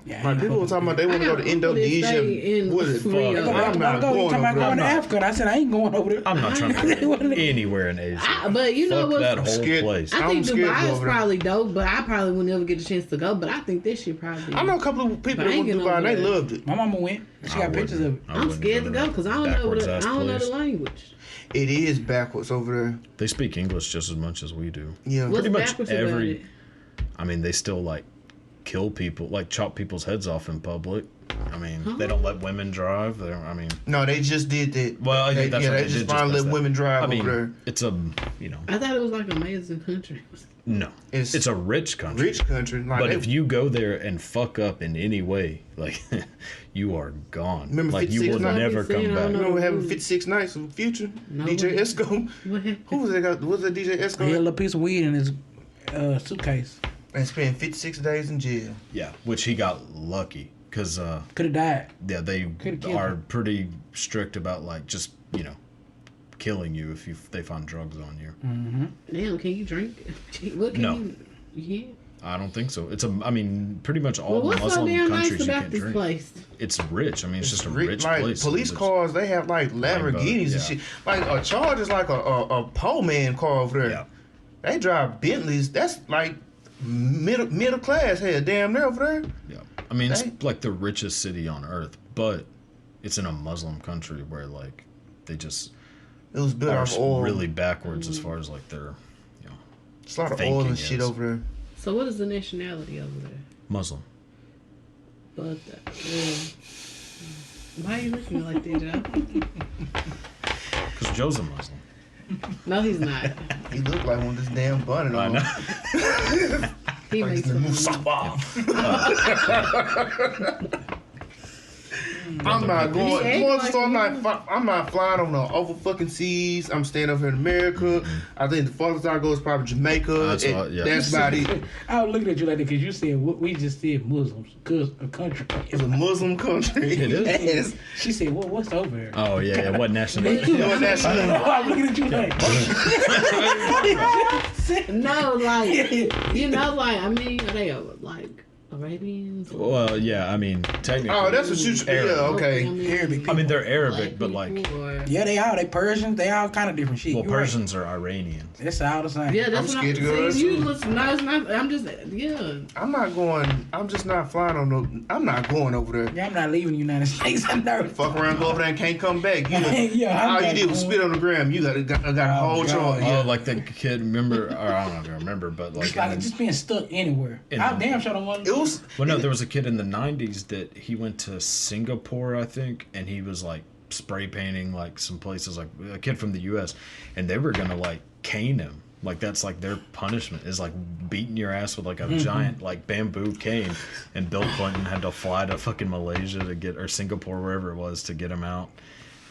Yeah, My people were talking about they want to go to Indonesia. What is it? Rio. Fuck, I'm I'm not going talking about over going to there. Africa. And I said I ain't going over there. I'm not trying to go anywhere in Asia. But you know Fuck what? that whole scared. place. I I'm think scared to go Dubai is over there. probably dope, but I probably would never get a chance to go. But I think this shit probably. I know a couple of people But I that ain't went to getting Dubai and they over there. loved it. My mama went. She got pictures of it. I'm scared to go because I don't know the, I don't know the language. It is backwards over there. They speak English just as much as we do. Yeah. What's Pretty much backwards every- about it? I mean, they still like kill people, like chop people's heads off in public. I mean, they don't let women drive. They don't, I mean, No, they just did that. well, they did just finally pass let that. women drive I mean, over there. it's a, you know, I thought it was like amazing country. no, it's a rich country. Rich country. Like But if you go there and fuck up in any way, like you are gone. Remember like you 56 will Nights? never I've been come saying, I back. don't know. remember having 56 Nights in the Future? No. DJ Esco. What happened? Who was that? Was that DJ He had a Esco? little piece of weed in his suitcase. And spent 56 days in jail. Yeah, which he got lucky because Could have died. yeah, they Could've killed are him. pretty strict about like just killing you if they find drugs on you. Damn, can you drink? What can No. you? Yeah. I don't think so. I mean, pretty much all Well, what's so Muslim damn countries nice you about can't this drink. place? It's rich. I mean, it's just a Like rich place. police There's- cars, they have like Lamborghinis yeah. and shit. Like a Charge is like a pole man car over there. Yeah. They drive Bentleys. That's like middle class. Hell, damn near over there. Yeah, I mean, it's They- like the richest city on earth, but it's in a Muslim country where like they just It was built are off oil. really backwards as far as like their It's a lot of thinking oil and shit is. over there. So what is the nationality over there? Muslim. But why are you looking at me like that, Joe? Because Joe's a Muslim. No, he's not. He looked like one of this damn bunny. I know. He makes some I'm not going. He going act so I'm like not. I'm not flying on the over fucking seas. I'm staying over here in America. I think the farthest I go is probably Jamaica. That's And what- yeah. that's about it. I was looking at you like that because you said we just said Muslims, cause a country. It's a Muslim country. It is? Yes. She said, "What's over there?" Oh yeah, what nationality? Doing that I don't know. shit. I'm looking at you like. No, like like I mean, are they like Arabians? Or Well, yeah, I mean, technically. Oh, that's what you. Arab. Yeah. Okay. Arabic I mean, they're black Arabic, but like, people or- Yeah, they are. They Persians. They all kind of different shit. well, You right. Persians are Iranians. It's all the same. Yeah, that's I'm what scared to go there, see, you too. listen, no, it's not. I'm just I'm not going. I'm just not flying on no. I'm not going over there. Yeah, I'm not leaving the United States. I'm nervous. Fuck around, go over there and can't come back. You know, Yeah, I'm all you not did was going. spit on the ground. You got a whole God. charge. Oh, Yeah. like the kid, remember? Or I don't know if you remember, but like, It's like just being stuck anywhere. In- I damn sure don't want It was. well, no, there was a kid in the '90s that he went to Singapore, I think, and he was like spray painting like some places, like a kid from the U.S., and they were gonna like cane him. Like that's like their punishment is like beating your ass with like a giant like bamboo cane. And Bill Clinton had to fly to fucking Malaysia to get, or Singapore, wherever it was, to get him out.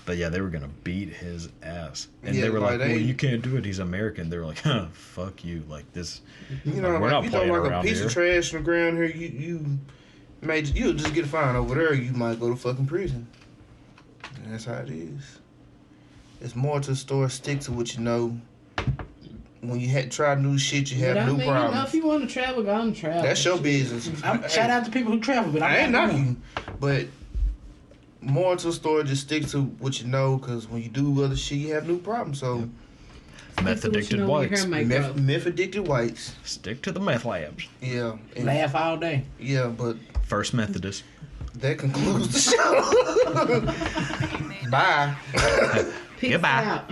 But yeah, they were gonna beat his ass, and Yeah, they were like, like, "Well, they- you can't do it. He's American." They were like, "Huh, fuck you!" Like this. You know, We're like not you throw playing like a around piece here. of trash on the ground here, you'll just get a fine over there. You might go to fucking prison. And that's how it is. It's more to the story. Stick to what you know. When you try new shit, you have But I new mean, problems. if you want to travel, go and travel. That's your business. Shout out to people who travel, but I ain't not knocking, but more to the story. Just stick to what you know, because when you do other shit, you have new problems. So Meth addicted whites. meth addicted whites. Stick to the meth labs. Yeah, and- Laugh all day. yeah, but First Methodist. that concludes the show. Bye. Peace Goodbye. out.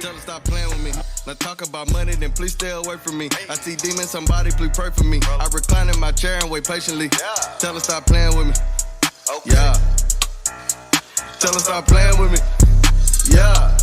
Tell her stop playing with me. Let's talk about money, then please stay away from me. I see demons, somebody please pray for me. I recline in my chair and wait patiently. Tell her stop playing with me. Yeah. Tell her stop playing with me. Yeah.